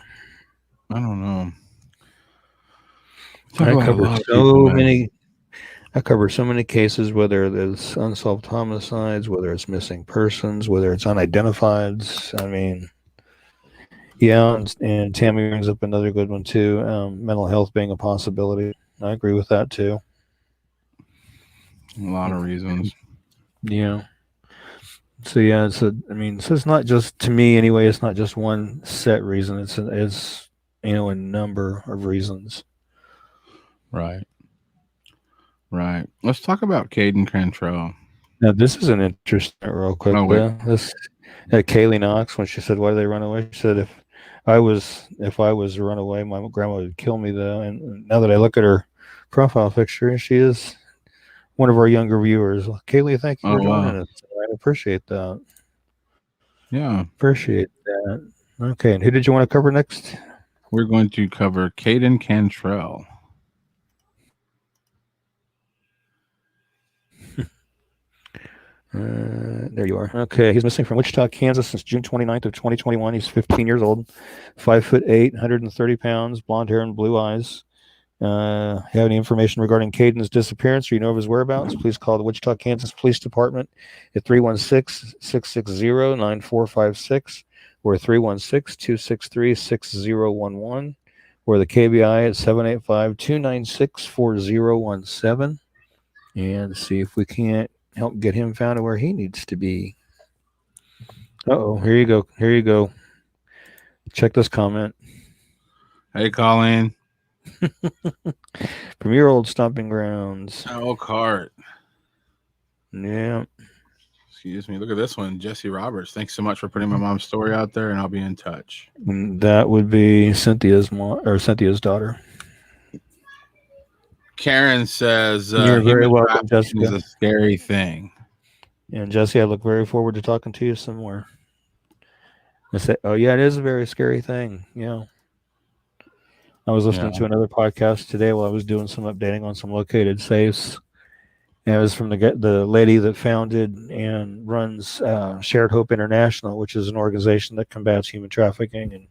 I don't know. I cover so many cases, whether it's unsolved homicides, whether it's missing persons, whether it's unidentified. I mean, yeah, and Tammy brings up another good one too. Mental health being a possibility. I agree with that too. A lot of reasons. Yeah. So yeah, so it's not just, to me anyway, it's not just one set reason. It's a number of reasons. Right. Let's talk about Caden Cantrell. Now this is an interesting, real quick. This Kaylee Knox, when she said, "Why do they run away?" She said, "If I was a runaway, my grandma would kill me." Though, and now that I look at her profile picture, she is one of our younger viewers. Kaylee, thank you for joining us. I appreciate that. Yeah, appreciate that. Okay, and who did you want to cover next? We're going to cover Caden Cantrell. There you are. Okay, he's missing from Wichita, Kansas since June 29th of 2021. He's 15 years old, 5'8", 130 pounds, blonde hair and blue eyes. Have any information regarding Caden's disappearance or you know of his whereabouts, please call the Wichita, Kansas Police Department at 316-660-9456 or 316-263-6011 or the KBI at 785-296-4017 and see if we can't help get him found to where he needs to be. Here you go. Check this comment. Hey, Colleen. From your old stomping grounds. Oh, cart. Yeah. Excuse me. Look at this one. Jesse Roberts. Thanks so much for putting my mom's story out there, and I'll be in touch. And that would be Cynthia's mom or Cynthia's daughter. Karen says, "You're very welcome, Jessica. Is a scary thing." And Jesse, I look very forward to talking to you some more. I say, oh yeah, it is a very scary thing. Yeah. I was listening to another podcast today while I was doing some updating on some located safes. And it was from the lady that founded and runs Shared Hope International, which is an organization that combats human trafficking. And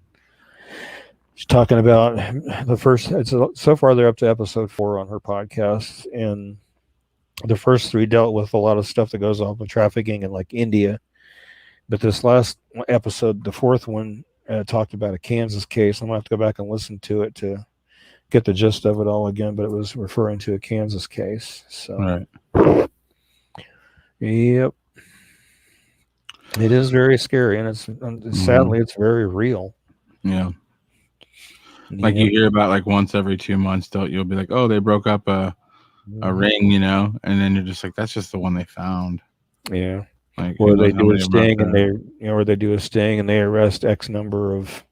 she's talking about so far they're up to episode 4 on her podcast. And the first 3 dealt with a lot of stuff that goes on with trafficking in like India. But this last episode, the 4th one, talked about a Kansas case. I'm going to have to go back and listen to it to get the gist of it all again, but it was referring to a Kansas case. So, right. Yep. It is very scary, and sadly, it's very real. Yeah. Like you hear about like once every 2 months, you'll be like, oh, they broke up a ring, and then you're just like, that's just the one they found. Yeah. Like, or they do a sting and they arrest X number of,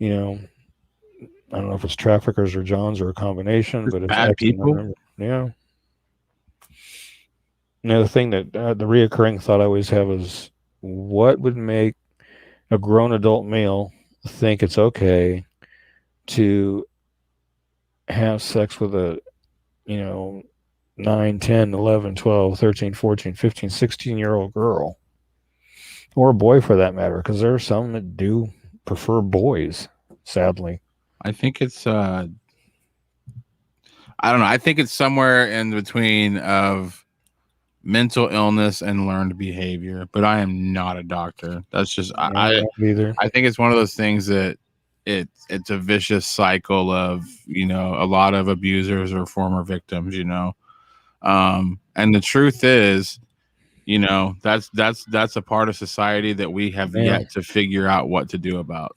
I don't know if it's traffickers or Johns or a combination, but it's bad X people. Number. Yeah. Now the thing that the reoccurring thought I always have is, what would make a grown adult male think it's okay to have sex with a, 9, 10, 11, 12, 13, 14, 15, 16-year-old girl or a boy for that matter, because there are some that do prefer boys, sadly. I think it's I don't know. I think it's somewhere in between of mental illness and learned behavior, but I am not a doctor. That's just I think it's one of those things that it's a vicious cycle of, a lot of abusers or former victims, and the truth is, that's a part of society that we have yet to figure out what to do about.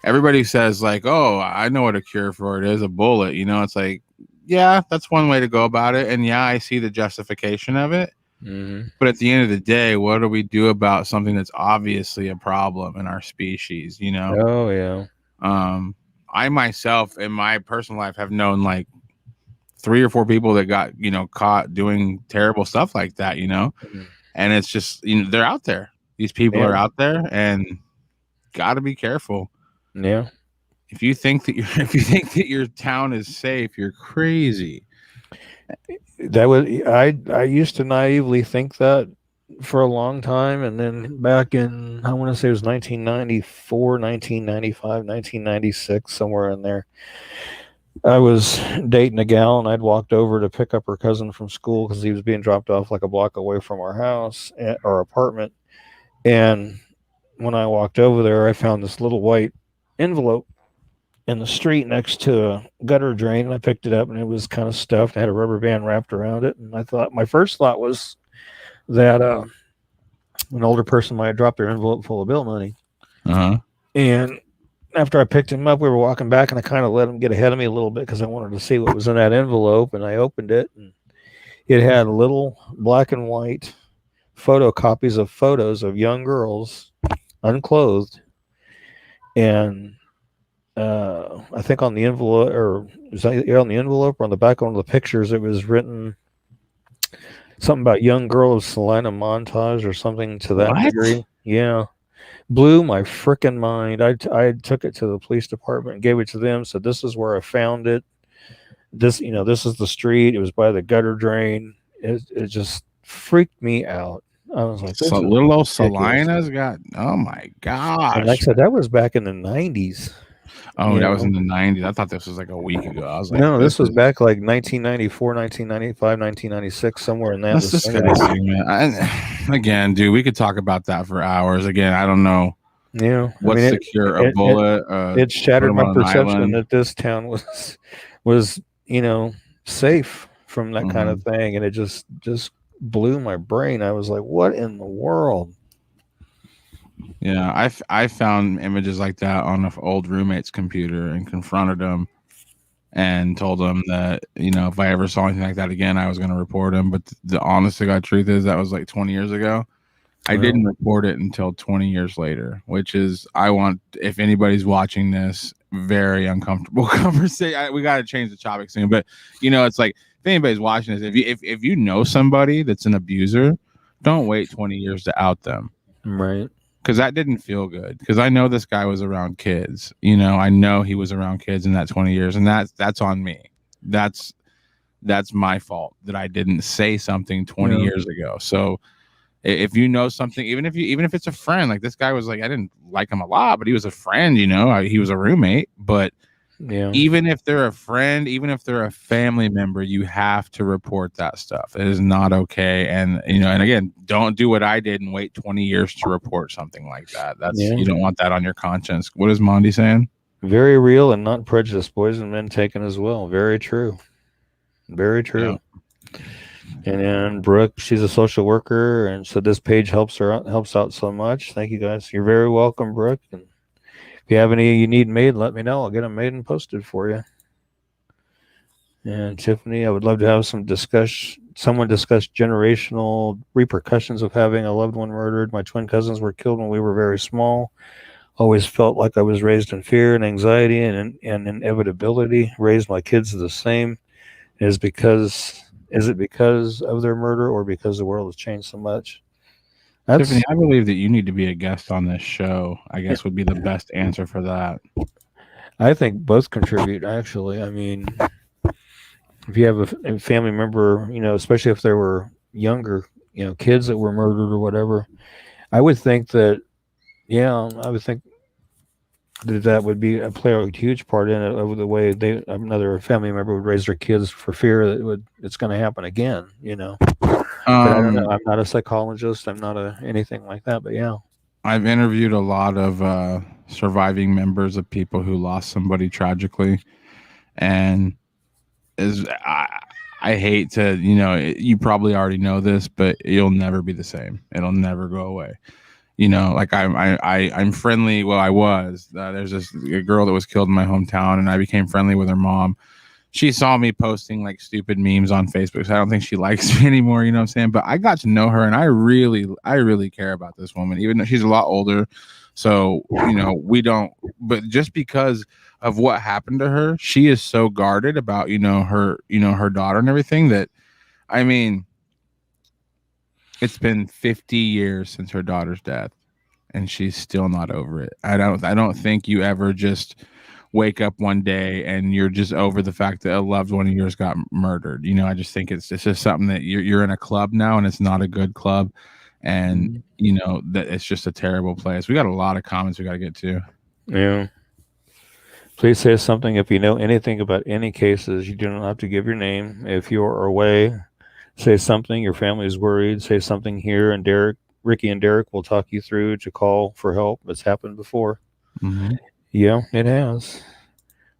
Everybody says like, oh, I know what a cure for it is, a bullet. It's like, yeah, that's one way to go about it. And yeah, I see the justification of it. Mm-hmm. But at the end of the day, what do we do about something that's obviously a problem in our species? You know? Oh yeah. I myself in my personal life have known like 3 or 4 people that got, caught doing terrible stuff like that, Mm-hmm. and it's just, they're out there. These people are out there, and got to be careful. Yeah. If you think that your town is safe, you're crazy. That was I used to naively think that for a long time, and then back in, I want to say it was 1994, 1995, 1996, somewhere in there, I was dating a gal, and I'd walked over to pick up her cousin from school because he was being dropped off like a block away from our house, our apartment. And when I walked over there, I found this little white envelope in the street next to a gutter drain, and I picked it up, and it was kind of stuffed. I had a rubber band wrapped around it, and my first thought was that an older person might have dropped their envelope full of bill money. Uh-huh. And after I picked him up, we were walking back, and I kind of let him get ahead of me a little bit because I wanted to see what was in that envelope. And I opened it, and it had little black and white photocopies of photos of young girls, unclothed. And I think on the envelope, or was that on the envelope or on the back of one of the pictures, it was written something about young girls Salina montage or something to that degree. Yeah. Blew my freaking mind. I took it to the police department and gave it to them. So this is where I found it. This is the street. It was by the gutter drain. It just freaked me out. I was like, so little old Salina's got, oh my gosh. And like I said, that was back in the 90s. Oh, that was in the 90s. I thought this was like a week ago. I was like, no, this was back like 1994, 1995, 1996, somewhere in that. That's disgusting, man. Again, dude, we could talk about that for hours. Again, I don't know. Yeah. What's secure? A bullet? It shattered my perception that this town was safe from that kind of thing. And it just blew my brain. I was like, what in the world? Yeah, I found images like that on an old roommate's computer and confronted him and told him that, if I ever saw anything like that again, I was going to report him. But the honest to God truth is that was like 20 years ago. I didn't report it until 20 years later, which is, if anybody's watching this, very uncomfortable conversation. We got to change the topic soon. But, it's like, if anybody's watching this, if you know somebody that's an abuser, don't wait 20 years to out them. Right. Because that didn't feel good. Because I know this guy was around kids. I know he was around kids in that 20 years, and that's on me. That's my fault that I didn't say something 20 years ago. So if you know something, even if it's a friend, like this guy was like, I didn't like him a lot, but he was a friend. He was a roommate. But even if they're a friend, even if they're a family member, you have to report that stuff. It is not okay. And and again, don't do what I did and wait 20 years to report something like that. You don't want that on your conscience. What is Mondi saying? Very real and not prejudiced. Boys and men taken as well. Very true. Very true. Yeah. And then Brooke, she's a social worker, and so this page helps out so much. Thank you guys. You're very welcome, Brooke. And if you have any you need made, let me know. I'll get them made and posted for you. And Tiffany, I would love to have someone discuss generational repercussions of having a loved one murdered. My twin cousins were killed when we were very small. Always felt like I was raised in fear and anxiety and inevitability. Raised my kids the same. Is it because of their murder or because the world has changed so much? Tiffany, I believe that you need to be a guest on this show, I guess would be the best answer for that. I think both contribute, actually. I mean, if you have a family member, especially if there were younger, kids that were murdered or whatever, I would think that, that would play a huge part in it, of the way another family member would raise their kids for fear that it's going to happen again, But I don't know. I'm not a psychologist. I'm not anything like that. But yeah, I've interviewed a lot of surviving members of people who lost somebody tragically, and I hate to, you probably already know this, but you'll never be the same. It'll never go away. Like I'm friendly. Well, I was. There's a girl that was killed in my hometown, and I became friendly with her mom. she saw me posting like stupid memes on Facebook, so I don't think she likes me anymore. You know what I'm saying? But I got to know her, and I really care about this woman, even though she's a lot older. So we don't. But just because of what happened to her, she is so guarded about her daughter and everything that, I mean, it's been 50 years since her daughter's death, and she's still not over it. I don't think you ever just wake up one day and you're just over the fact that a loved one of yours got murdered. I just think it's just something that you're in a club now, and it's not a good club, and that it's just a terrible place. We got a lot of comments we got to get to. Yeah. Please say something if you know anything about any cases. You do not have to give your name. If you are away, say something. Your family is worried. Say something here, and Ricky and Derek will talk you through to call for help. It's happened before. Mm-hmm. Yeah, it has.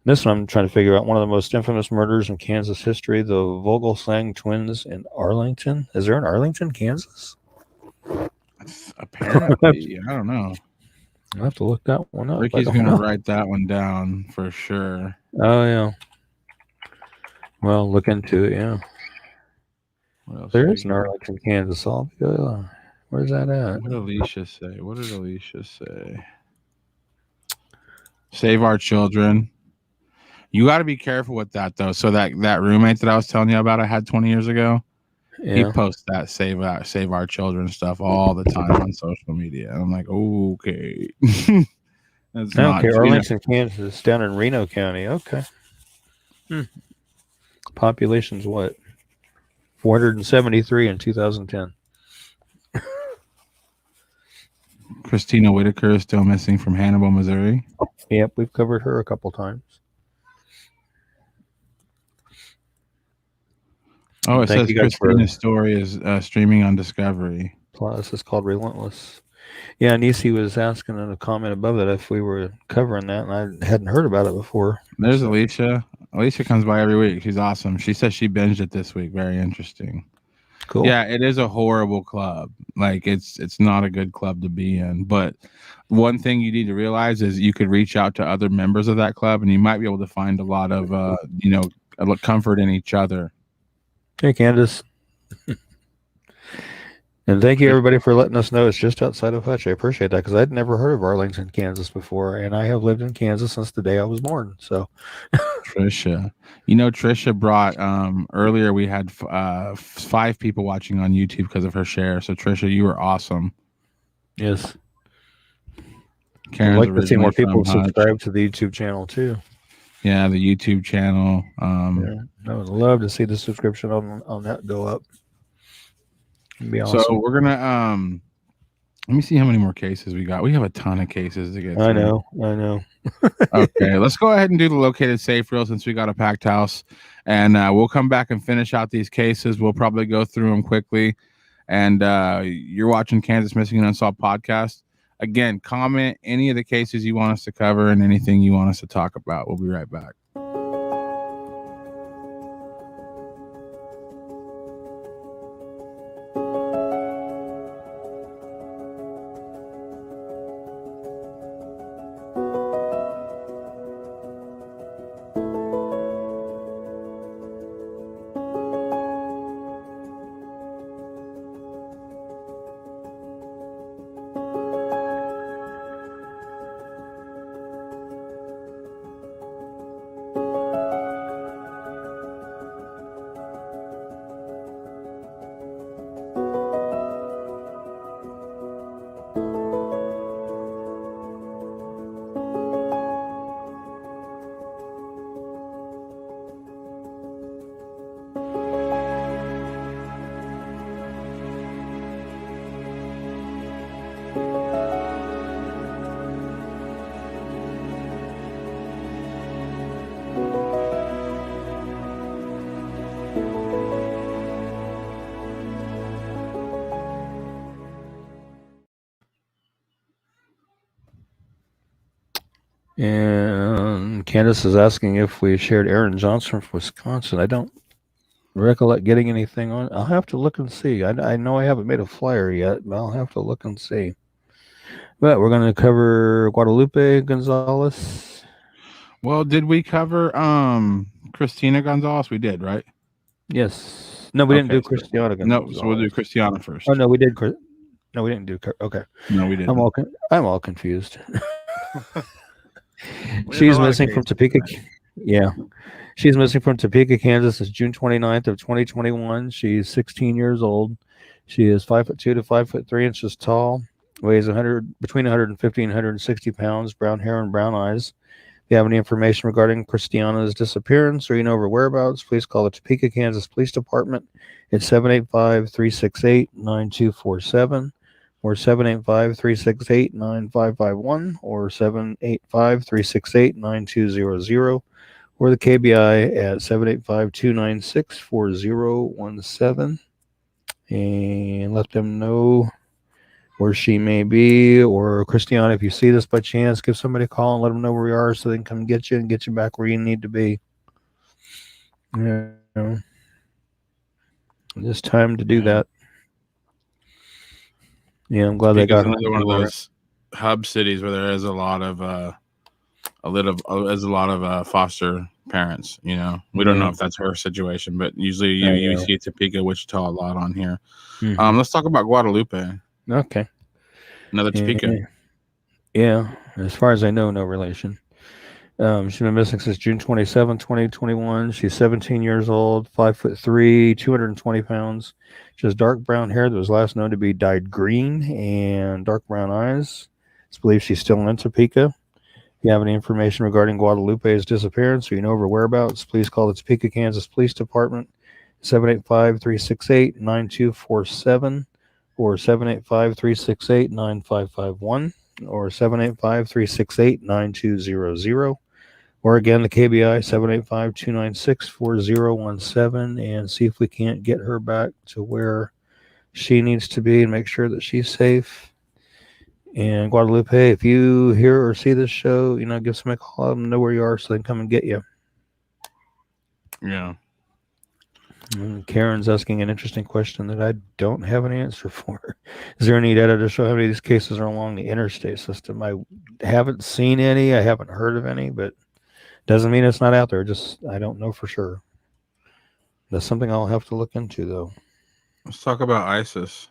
This one I'm trying to figure out. One of the most infamous murders in Kansas history, the Vogelsang twins in Arlington. Is there an Arlington, Kansas? Apparently, I don't know. I'll have to look that one up. Ricky's going to write that one down for sure. Oh, yeah. Well, look into it, yeah. There is an Arlington, Kansas. Where's that at? What did Alicia say? Save our children. You got to be careful with that, though. So that roommate that I was telling you about I had 20 years ago, he posts that save our children stuff all the time on social media. And I'm like, okay. That's okay, Arlington, Kansas, down in Reno County. Okay. Population's what? 473 in 2010. Christina Whitaker is still missing from Hannibal, Missouri. Yep, we've covered her a couple times. Oh, it says Christina's story is streaming on Discovery. Plus, it's called Relentless. Yeah, Nisi was asking in a comment above that if we were covering that, and I hadn't heard about it before. There's Alicia. Alicia comes by every week. She's awesome. She says she binged it this week. Very interesting. Cool. Yeah, it is a horrible club. Like it's not a good club to be in. But one thing you need to realize is you could reach out to other members of that club, and you might be able to find a lot of comfort in each other. Hey, Candace. And thank you, everybody, for letting us know it's just outside of Hutch. I appreciate that because I'd never heard of Arlington, Kansas before, and I have lived in Kansas since the day I was born. So, Trisha, Trisha brought earlier. We had 5 people watching on YouTube because of her share. So, Trisha, you were awesome. Yes. Karen's I'd like to see more people subscribe to the YouTube channel too. Yeah, the YouTube channel. I would love to see the subscription on that go up. It'd be awesome. So we're gonna let me see how many more cases we got. We have a ton of cases to get through. I know. Okay, let's go ahead and do the located safe reel since we got a packed house, and we'll come back and finish out these cases. We'll probably go through them quickly. And you're watching Kansas Missing and Unsolved podcast. Again, comment any of the cases you want us to cover and anything you want us to talk about. We'll be right back. And Candace is asking if we shared Aaron Johnson from Wisconsin. I don't recollect getting anything on. I'll have to look and see. I know I haven't made a flyer yet, but I'll have to look and see. But we're going to cover Guadalupe, Gonzalez. Well, did we cover Christina Gonzalez? We did, right? Yes. No, we didn't do So, Christiana. no, so we'll do Christiana first. Oh no, we did. No, we didn't do. Okay. No, we didn't. I'm all confused. She's missing from Topeka. Yeah. She's missing from Topeka, Kansas since June 29th of 2021. She's 16 years old. She is 5'2" to 5'3" inches tall. Weighs between 150 and 160 pounds. Brown hair and brown eyes. If you have any information regarding Christiana's disappearance or you know her whereabouts, please call the Topeka, Kansas Police Department at 785-368-9247 or 785-368-9551 or 785-368-9200 or the KBI at 785-296-4017 and let them know where she may be. Or Christiana, if you see this by chance, give somebody a call and let them know where we are so they can come get you and get you back where you need to be. Yeah, it's time to do that. Yeah, I'm glad they got another one of those hub cities where there is a lot of foster parents. You know, we don't know if that's her situation, but usually you see Topeka, Wichita a lot on here. Mm-hmm. Let's talk about Guadalupe. Okay. Another Topeka. Yeah. As far as I know, no relation. She's been missing since June 27, 2021. She's 17 years old, 5'3", 220 pounds. She has dark brown hair that was last known to be dyed green and dark brown eyes. It's believed she's still in Topeka. If you have any information regarding Guadalupe's disappearance or you know her whereabouts, please call the Topeka, Kansas Police Department, 785-368-9247 or 785-368-9551 or 785-368-9200 or again the KBI 785-296-4017 and see if we can't get her back to where she needs to be and make sure that she's safe. And Guadalupe, if you hear or see this show, you know, give somebody a call, let them know where you are so they can come and get you. Yeah. And Karen's asking an interesting question that I don't have an answer for. Is there any data to show how many of these cases are along the interstate system? I haven't seen any. I haven't heard of any, but doesn't mean it's not out there. Just I don't know for sure. That's something I'll have to look into, though. Let's talk about ISIS.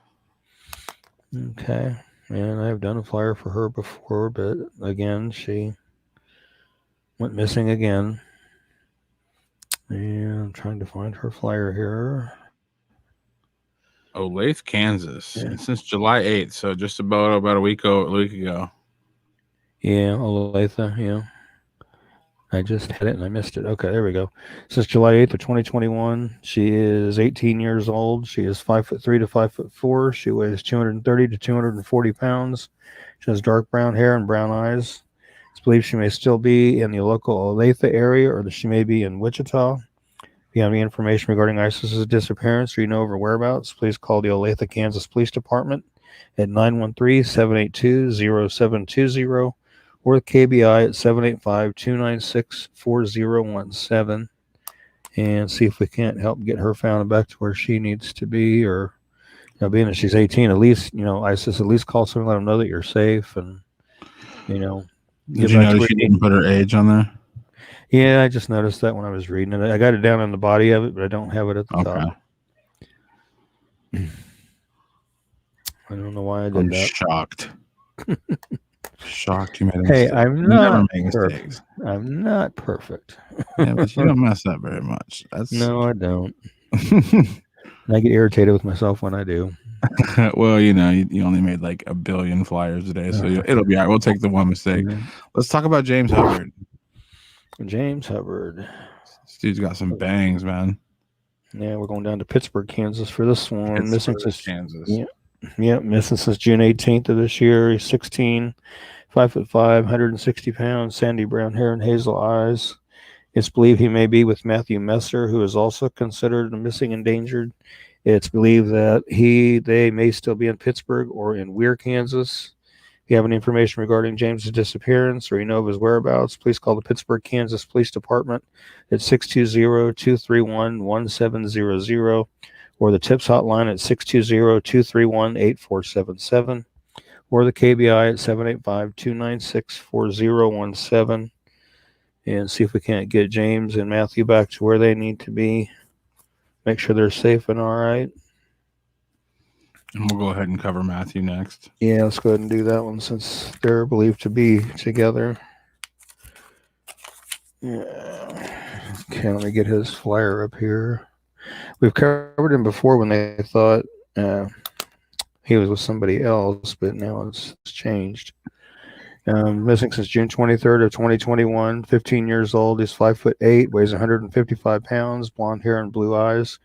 Okay. And I've done a flyer for her before, but again, she went missing again. And I'm trying to find her flyer here. Olathe, Kansas. Yeah. Since July 8th, so just about a week ago. Yeah, Olathe, yeah. I just had it and I missed it. Okay, there we go. Since July 8th of 2021, she is 18 years old. She is 5'3" to 5'4". She weighs 230 to 240 pounds. She has dark brown hair and brown eyes. It's believed she may still be in the local Olathe area or that she may be in Wichita. If you have any information regarding ISIS's disappearance or you know of her whereabouts, please call the Olathe, Kansas Police Department at 913-782-0720 or the KBI at 785-296-4017 and see if we can't help get her found back to where she needs to be. Or, you know, being that she's 18, at least, you know, ISIS, at least call someone, let them know that you're safe and, you know. Did you notice she didn't put her age on there? Yeah, I just noticed that when I was reading it. I got it down on the body of it, but I don't have it at the top. I don't know why I did that. Shocked. Shocked you made a mistake. Hey, I'm not perfect. I'm not perfect. Yeah, but you don't mess up very much. No, I don't. I get irritated with myself when I do. Well, you know, you only made like 1 billion flyers a day, so it'll be all right. We'll take the one mistake. Mm-hmm. Let's talk about James Hubbard. James Hubbard. This dude's got some bangs, man. Yeah, we're going down to Pittsburgh, Kansas for this one. Missing since Kansas. Yeah, missing since June 18th of this year. He's 16, 5'5", 160 pounds, sandy brown hair and hazel eyes. It's believed he may be with Matthew Messer, who is also considered a missing endangered. It's believed that they may still be in Pittsburgh or in Weir, Kansas. If you have any information regarding James's disappearance or you know of his whereabouts, please call the Pittsburgh, Kansas Police Department at 620-231-1700 or the TIPS hotline at 620-231-8477 or the KBI at 785-296-4017. and see if we can't get James and Matthew back to where they need to be. Make sure they're safe and all right. And we'll go ahead and cover Matthew next. Yeah, let's go ahead and do that one since they're believed to be together. Yeah. Okay, let me get his flyer up here. We've covered him before when they thought he was with somebody else, but now it's changed. Missing since June 23rd of 2021, 15 years old. He's 5'8", weighs 155 pounds, blonde hair and blue eyes.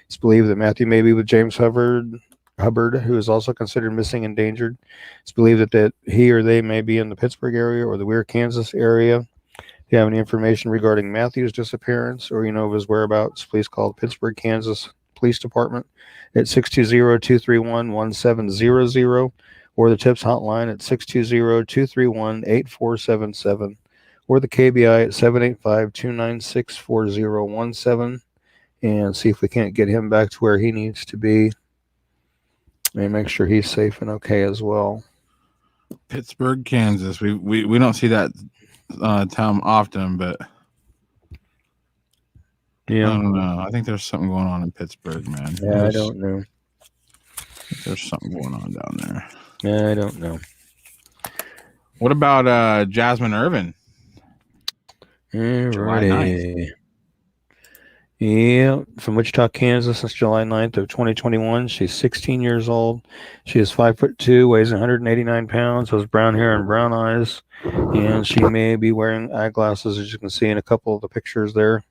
It's believed that Matthew may be with James Hubbard, who is also considered missing and endangered. It's believed that he or they may be in the Pittsburgh area or the Weir, Kansas area. If you have any information regarding Matthew's disappearance or you know of his whereabouts, please call the Pittsburgh, Kansas Police Department at 620-231-1700 or the TIPS hotline at 620-231-8477 or the KBI at 785-296-4017 and see if we can't get him back to where he needs to be. And make sure he's safe and okay as well. Pittsburgh, Kansas. We don't see that town often, but yeah, I don't know. I think there's something going on in Pittsburgh, man. Yeah, I don't know. There's something going on down there. Yeah, I don't know. What about Jasmine Irvin? July 9th. Yeah, from Wichita, Kansas since July 9th of 2021. She's 16 years old. She is 5'2", weighs 189 pounds, has brown hair and brown eyes, and she may be wearing eyeglasses, as you can see in a couple of the pictures there.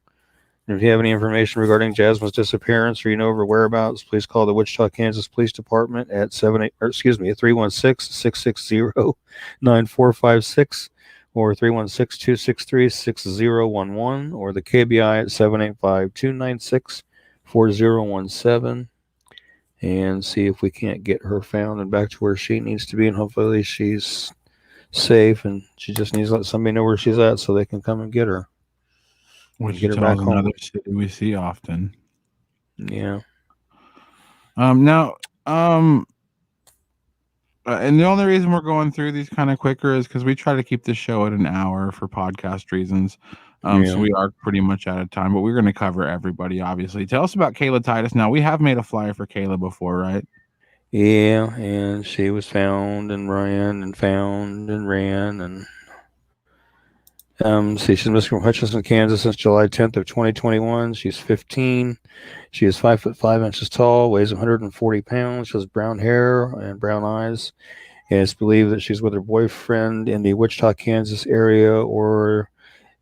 And if you have any information regarding Jasmine's disappearance or you know of her whereabouts, please call the Wichita, Kansas Police Department at 316-660-9456 or 316-263-6011 or the KBI at 785-296-4017 and see if we can't get her found and back to where she needs to be, and hopefully she's safe and she just needs to let somebody know where she's at so they can come and get her. Get her back home. Another city we see often. Yeah. And the only reason we're going through these kind of quicker is because we try to keep the show at an hour for podcast reasons. So we are pretty much out of time, but we're going to cover everybody, obviously. Tell us about Kayla Titus. Now, we have made a flyer for Kayla before, right? Yeah, and she was found and ran and found and ran and she's missing from Hutchinson, Kansas since July 10th of 2021. She's 15. She is 5'5" tall, weighs 140 pounds. She has brown hair and brown eyes. And it's believed that she's with her boyfriend in the Wichita, Kansas area, or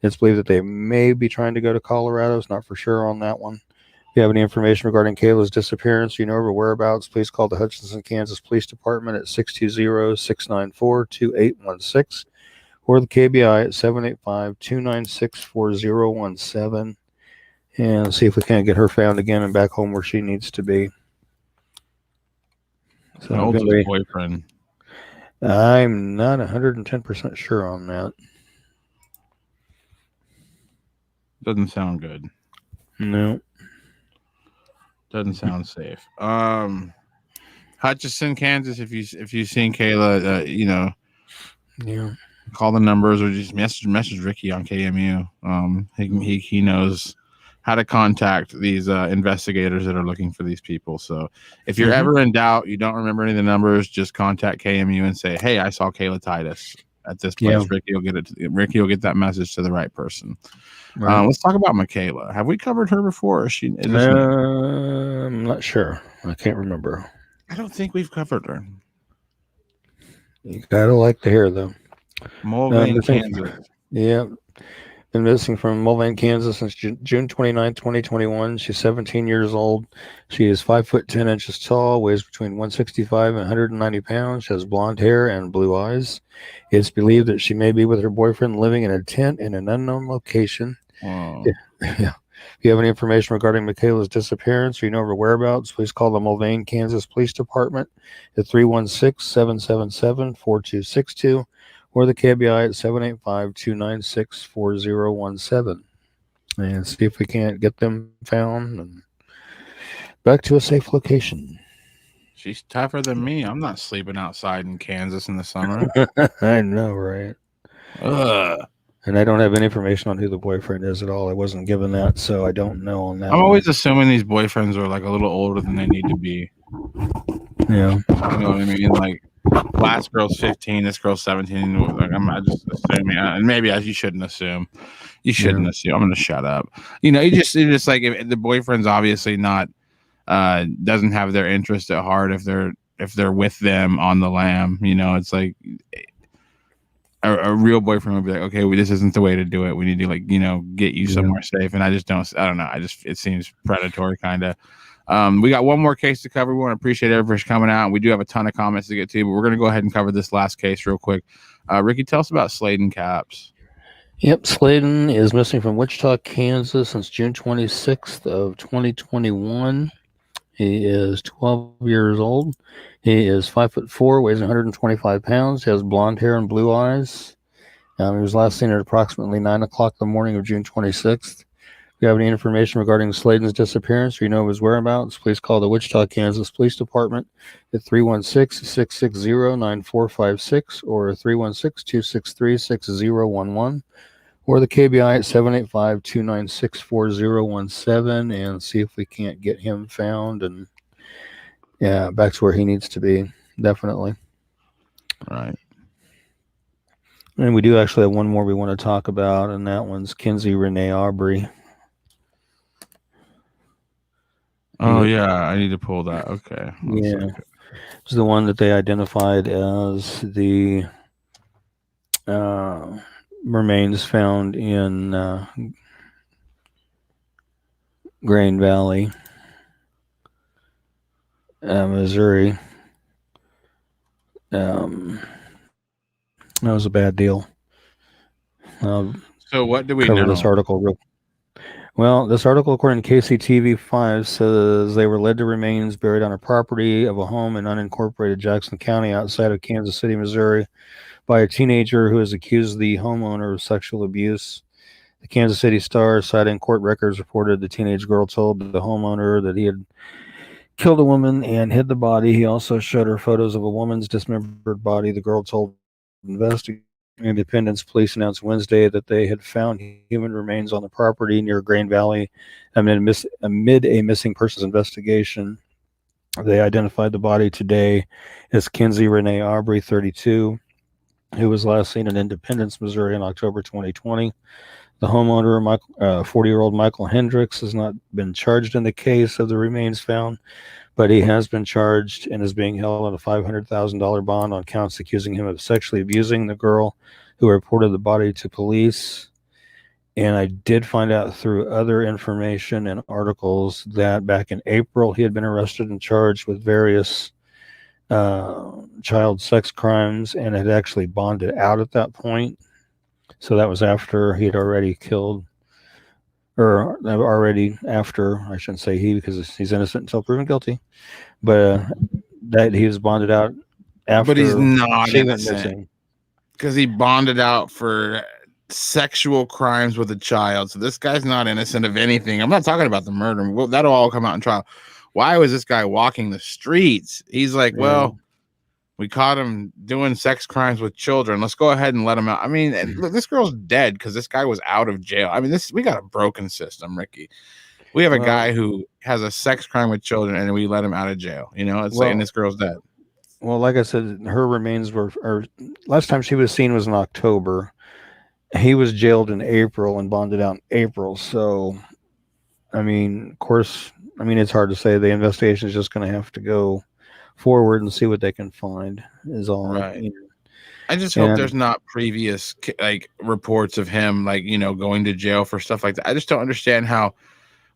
it's believed that they may be trying to go to Colorado. It's not for sure on that one. If you have any information regarding Kayla's disappearance, you know her whereabouts, please call the Hutchinson, Kansas Police Department at 620-694-2816. or the KBI at 785-296-4017 and see if we can't get her found again and back home where she needs to be. So how old's his boyfriend? I'm not 110% sure on that. Doesn't sound good. No. Doesn't sound safe. Hutchinson, Kansas, if you've seen Kayla, Yeah. Call the numbers or just message Ricky on KMU. He knows how to contact these investigators that are looking for these people. So if you're ever in doubt, you don't remember any of the numbers, just contact KMU and say, "Hey, I saw Kayla Titus at this place." Yeah. Ricky will get that message to the right person. Right. Let's talk about Michaela. Have we covered her before? I'm not sure. I can't remember. I don't think we've covered her. You gotta like the hair though. Mulvane, Kansas. Yeah. Been missing from Mulvane, Kansas since June 29, 2021. She's 17 years old. She is 5'10" tall, weighs between 165 and 190 pounds. She has blonde hair and blue eyes. It's believed that she may be with her boyfriend living in a tent in an unknown location. Wow. Yeah. If you have any information regarding Michaela's disappearance or you know her whereabouts, please call the Mulvane, Kansas Police Department at 316-777-4262 or the KBI at 785-296-4017 and see if we can't get them found and back to a safe location. She's tougher than me. I'm not sleeping outside in Kansas in the summer. I know, right? And I don't have any information on who the boyfriend is at all. I wasn't given that, so I don't know on that. I'm always assuming these boyfriends are like a little older than they need to be. Yeah. You know what I mean? Like, last girl's 15, this girl's 17. Like, I just assuming, and maybe you shouldn't assume. You shouldn't assume. I'm gonna shut up. You know, you just like, if the boyfriend's obviously not doesn't have their interest at heart if they're with them on the lam. You know, it's like a real boyfriend would be like, okay, this isn't the way to do it. We need to, like, you know, get you somewhere safe. And I don't know. It seems predatory kind of. We got one more case to cover. We want to appreciate everybody coming out. We do have a ton of comments to get to, but we're going to go ahead and cover this last case real quick. Ricky, tell us about Sladen Caps. Yep, Sladen is missing from Wichita, Kansas since June 26th of 2021. He is 12 years old. He is 5'4", weighs 125 pounds. He has blonde hair and blue eyes. He was last seen at approximately 9 o'clock the morning of June 26th. If you have any information regarding Sladen's disappearance or you know of his whereabouts, please call the Wichita, Kansas Police Department at 316-660-9456 or 316-263-6011 or the KBI at 785-296-4017 and see if we can't get him found and back to where he needs to be. Definitely. Right. And we do actually have one more we want to talk about, and that one's Kinsey Renee Aubrey. Oh, yeah, I need to pull that. Okay. It's the one that they identified as the remains found in Grain Valley, Missouri. That was a bad deal. So what do we know? This article Well, this article, according to KCTV5, says they were led to remains buried on a property of a home in unincorporated Jackson County outside of Kansas City, Missouri, by a teenager who has accused the homeowner of sexual abuse. The Kansas City Star, citing court records, reported the teenage girl told the homeowner that he had killed a woman and hid the body. He also showed her photos of a woman's dismembered body. The girl told investigators. Independence police announced Wednesday that they had found human remains on the property near Grain Valley amid a missing persons investigation. They identified the body today as Kinsey Renee Aubrey, 32, who was last seen in Independence, Missouri in October 2020. The homeowner, 40-year-old Michael Hendricks, has not been charged in the case of the remains found, but he has been charged and is being held on a $500,000 bond on counts accusing him of sexually abusing the girl who reported the body to police. And I did find out through other information and articles that back in April, he had been arrested and charged with various child sex crimes and had actually bonded out at that point. So that was after he had already killed, or already after, I shouldn't say he, because he's innocent until proven guilty, but that he was bonded out after. But he's not innocent because he bonded out for sexual crimes with a child. So this guy's not innocent of anything. I'm not talking about the murder. Well, that'll all come out in trial. Why was this guy walking the streets? He's like, well, we caught him doing sex crimes with children. Let's go ahead and let him out. I mean, look, this girl's dead because this guy was out of jail. I mean, we got a broken system, Ricky. We have a guy who has a sex crime with children, and we let him out of jail. You know, it's saying this girl's dead. Well, like I said, her remains or last time she was seen was in October. He was jailed in April and bonded out in April. So, I mean, of course, it's hard to say. The investigation is just going to have to go forward and see what they can find is all. Right. You know. I just hope there's not previous reports of him going to jail for stuff like that. I just don't understand how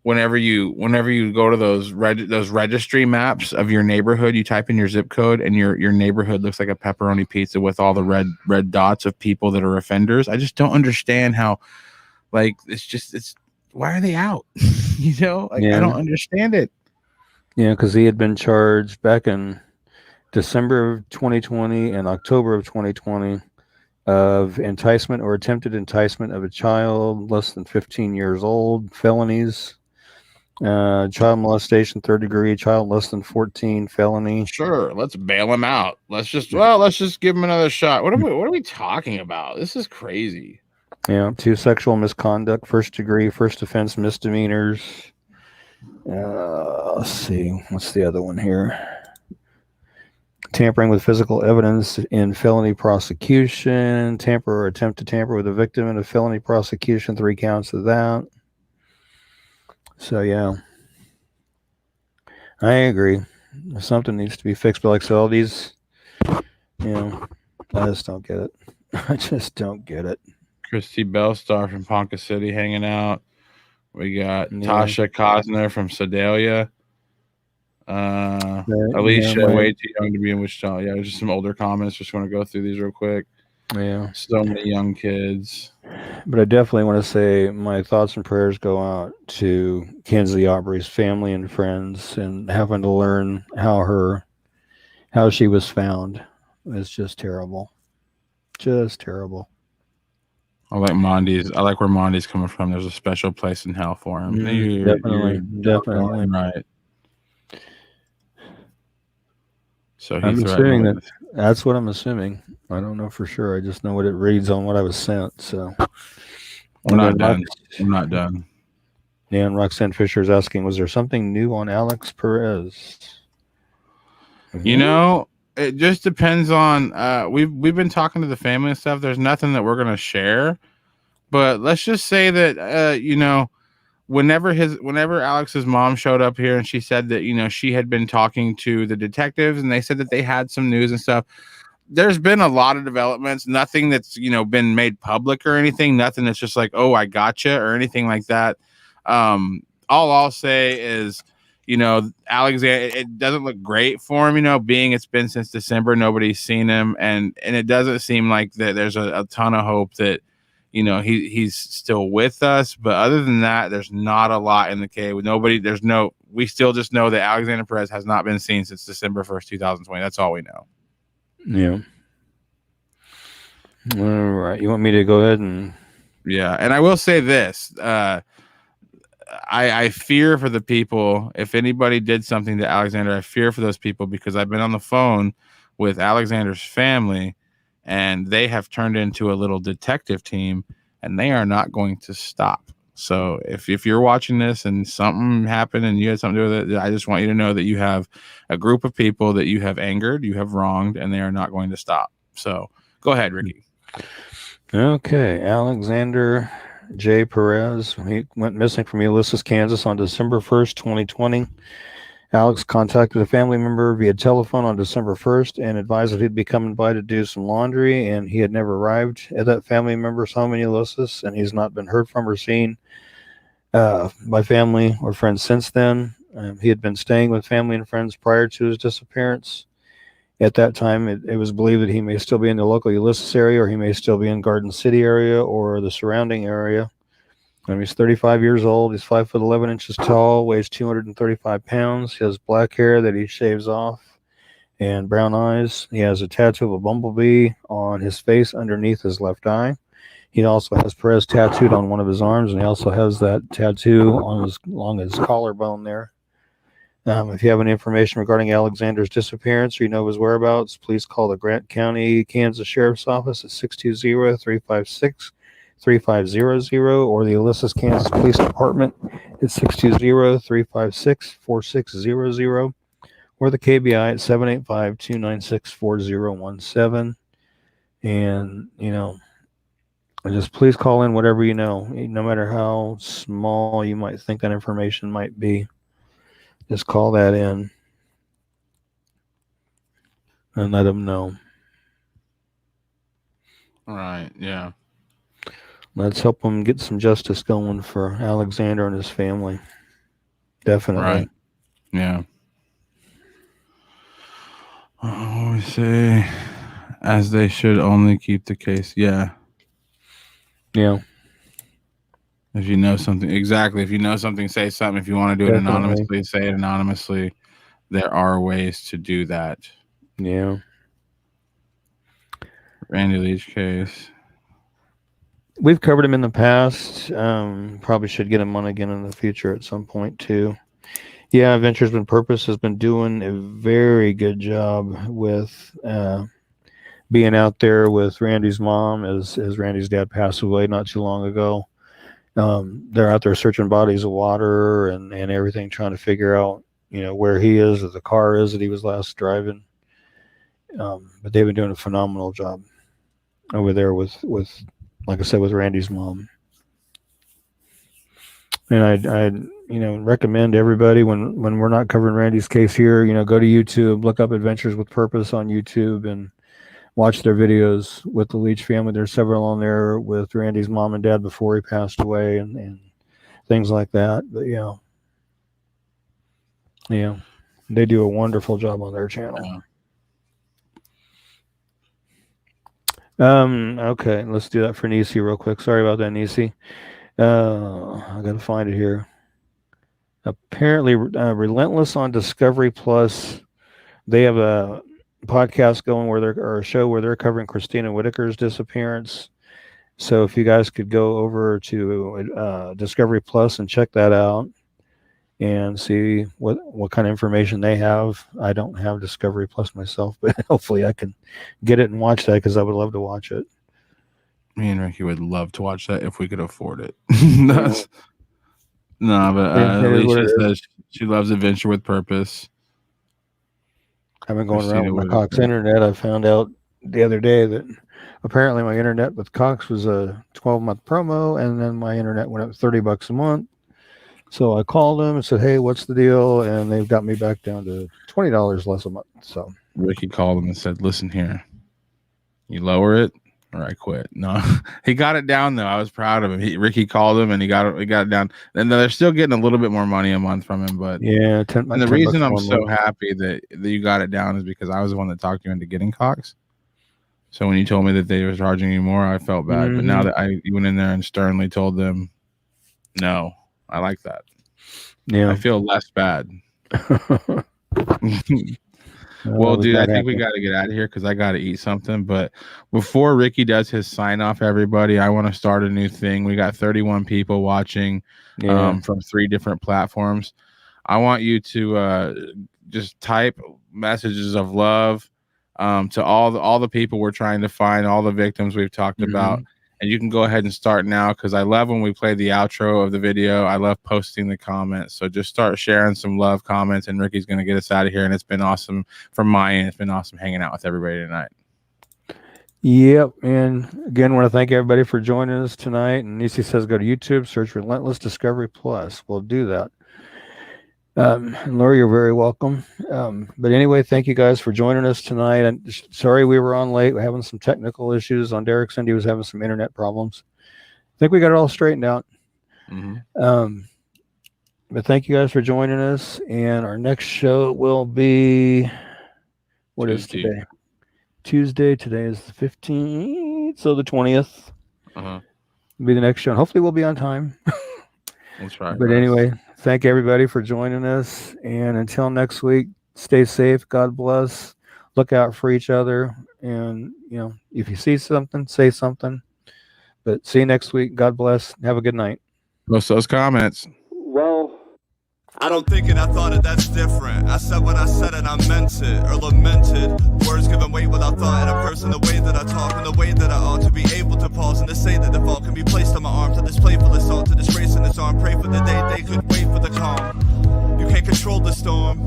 whenever you go to those registry maps of your neighborhood, you type in your zip code and your neighborhood looks like a pepperoni pizza with all the red dots of people that are offenders. I just don't understand how it's why are they out? I don't understand it. Yeah, because he had been charged back in December of 2020 and October of 2020 of enticement or attempted enticement of a child less than 15 years old, felonies, child molestation, third degree, child less than 14, felony. Sure, let's bail him out. Let's just give him another shot. What are we talking about? This is crazy. Yeah, 2 sexual misconduct, first degree, first offense misdemeanors. Let's see. What's the other one here? Tampering with physical evidence in felony prosecution, tamper or attempt to tamper with a victim in a felony prosecution, 3 counts of that. So, yeah. I agree. Something needs to be fixed, but like so all these, I just don't get it. I just don't get it. Christy Bellstar from Ponca City hanging out. We got Tasha Cosner from Sedalia. Alicia, way too young to be in Wichita. Yeah, there's just some older comments. Just want to go through these real quick. Yeah. So many young kids. But I definitely want to say my thoughts and prayers go out to Kinsey Aubrey's family and friends, and having to learn how she was found is just terrible. Just terrible. I like where Mondi's coming from. There's a special place in hell for him. Definitely. Right. So I'm assuming that's what I'm assuming. I don't know for sure. I just know what it reads on what I was sent. So we're not done. I'm not done. Yeah, and Roxanne Fisher is asking, was there something new on Alex Perez? You know, it just depends on we've been talking to the family and stuff. There's nothing that we're gonna share. But let's just say that whenever Alex's mom showed up here and she said that, she had been talking to the detectives and they said that they had some news and stuff. There's been a lot of developments, nothing that's, been made public or anything, nothing that's just like, oh, I gotcha or anything like that. All I'll say is, Alexander, it doesn't look great for him, being it's been since December, nobody's seen him. And it doesn't seem like that there's a ton of hope that, he's still with us. But other than that, there's not a lot in the cave with nobody. We still just know that Alexander Perez has not been seen since December 1st, 2020. That's all we know. Yeah. All right. You want me to go ahead and. Yeah. And I will say this, I fear for the people. If anybody did something to Alexander, I fear for those people because I've been on the phone with Alexander's family and they have turned into a little detective team and they are not going to stop. So if you're watching this and something happened and you had something to do with it, I just want you to know that you have a group of people that you have angered, you have wronged, and they are not going to stop. So go ahead, Ricky. Okay. Alexander J. Perez. He went missing from Ulysses, Kansas on December 1st, 2020. Alex contacted a family member via telephone on December 1st and advised that he'd be coming by to do some laundry, and he had never arrived at that family member's home in Ulysses, and he's not been heard from or seen by family or friends since then. He had been staying with family and friends prior to his disappearance. At that time, it was believed that he may still be in the local Ulysses area, or he may still be in Garden City area or the surrounding area. He's 35 years old. He's 5'11" tall, weighs 235 pounds. He has black hair that he shaves off and brown eyes. He has a tattoo of a bumblebee on his face underneath his left eye. He also has Perez tattooed on one of his arms, and he also has that tattoo along his collarbone there. If you have any information regarding Alexander's disappearance or you know his whereabouts, please call the Grant County, Kansas Sheriff's Office at 620-356-3500 or the Ulysses, Kansas Police Department at 620-356-4600 or the KBI at 785-296-4017. And, just please call in whatever you know, no matter how small you might think that information might be. Just call that in and let them know. All right. Yeah. Let's help them get some justice going for Alexander and his family. Definitely. Right. Yeah. I always say, as they should only keep the case. Yeah. Yeah. If you know something, exactly. If you know something, say something. If you want to do it anonymously, say it anonymously. There are ways to do that. Yeah. Randy Leach case. We've covered him in the past. Probably should get him on again in the future at some point too. Yeah, Ventures with Purpose has been doing a very good job with being out there with Randy's mom as Randy's dad passed away not too long ago. They're out there searching bodies of water and everything, trying to figure out, where he is or the car is that he was last driving. But they've been doing a phenomenal job over there with like I said, with Randy's mom. And I'd recommend everybody when we're not covering Randy's case here, go to YouTube, look up Adventures with Purpose on YouTube and watch their videos with the Leach family. There's several on there with Randy's mom and dad before he passed away and things like that. But they do a wonderful job on their channel. Okay, let's do that for Nisi real quick. Sorry about that, Nisi. I gotta find it here. Apparently, Relentless on Discovery Plus, they have a podcast going or a show where they're covering Christina Whitaker's disappearance. So if you guys could go over to Discovery Plus and check that out and see what kind of information they have. I don't have Discovery Plus myself, but hopefully I can get it and watch that because I would love to watch it. Me and Ricky would love to watch that if we could afford it. Alicia says she loves Adventure with Purpose. I've been going around with my Cox internet. I found out the other day that apparently my internet with Cox was a 12-month promo, and then my internet went up $30 a month. So I called them and said, "Hey, what's the deal?" And they've got me back down to $20 less a month. So Ricky called them and said, "Listen here, you lower it or I quit." No, he got it down though. I was proud of him. Ricky called him and he got it down. And they're still getting a little bit more money a month from him, but yeah. And the reason I'm so happy that you got it down is because I was the one that talked you into getting Cox. So when you told me that they were charging you more, I felt bad. Mm-hmm. But now that you went in there and sternly told them, no, I like that. Yeah, I feel less bad. Well, dude, I think we got to get out of here because I got to eat something. But before Ricky does his sign off, everybody, I want to start a new thing. We got 31 people watching from 3 different platforms. I want you to just type messages of love to all the people we're trying to find, all the victims we've talked about. And you can go ahead and start now because I love when we play the outro of the video. I love posting the comments. So just start sharing some love comments, and Ricky's going to get us out of here. And it's been awesome from my end. It's been awesome hanging out with everybody tonight. Yep. And again, I want to thank everybody for joining us tonight. And Nisi says go to YouTube, search Relentless Discovery Plus. We'll do that. And Laura, you're very welcome. But anyway, thank you guys for joining us tonight. And sorry we were on late. We're having some technical issues on Derek's end. He was having some internet problems. I think we got it all straightened out. But thank you guys for joining us. And our next show will be is today? Tuesday. Today is the 15th, so the 20th. Will be the next show. And hopefully we'll be on time. That's right. But anyway, thank everybody for joining us. And until next week, stay safe. God bless. Look out for each other. And, if you see something, say something. But see you next week. God bless. Have a good night. Post those comments. Well, I don't think it, I thought it, that's different. I said what I said and I meant it, or lamented. Words given weight without thought, and a person the way that I talk and the way that I ought to be able to pause and to say that the fault can be placed on my arm, to this playful assault, to disgrace in its arm. Pray for the day they could wait for the calm. You can't control the storm,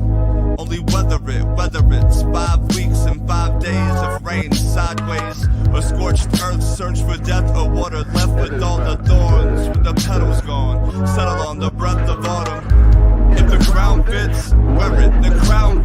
only weather it, whether it's 5 weeks and 5 days of rain sideways, or scorched earth, search for death, or water left with all the thorns, with the petals gone, settle on the breath of autumn. If the crown fits, wear it, the crown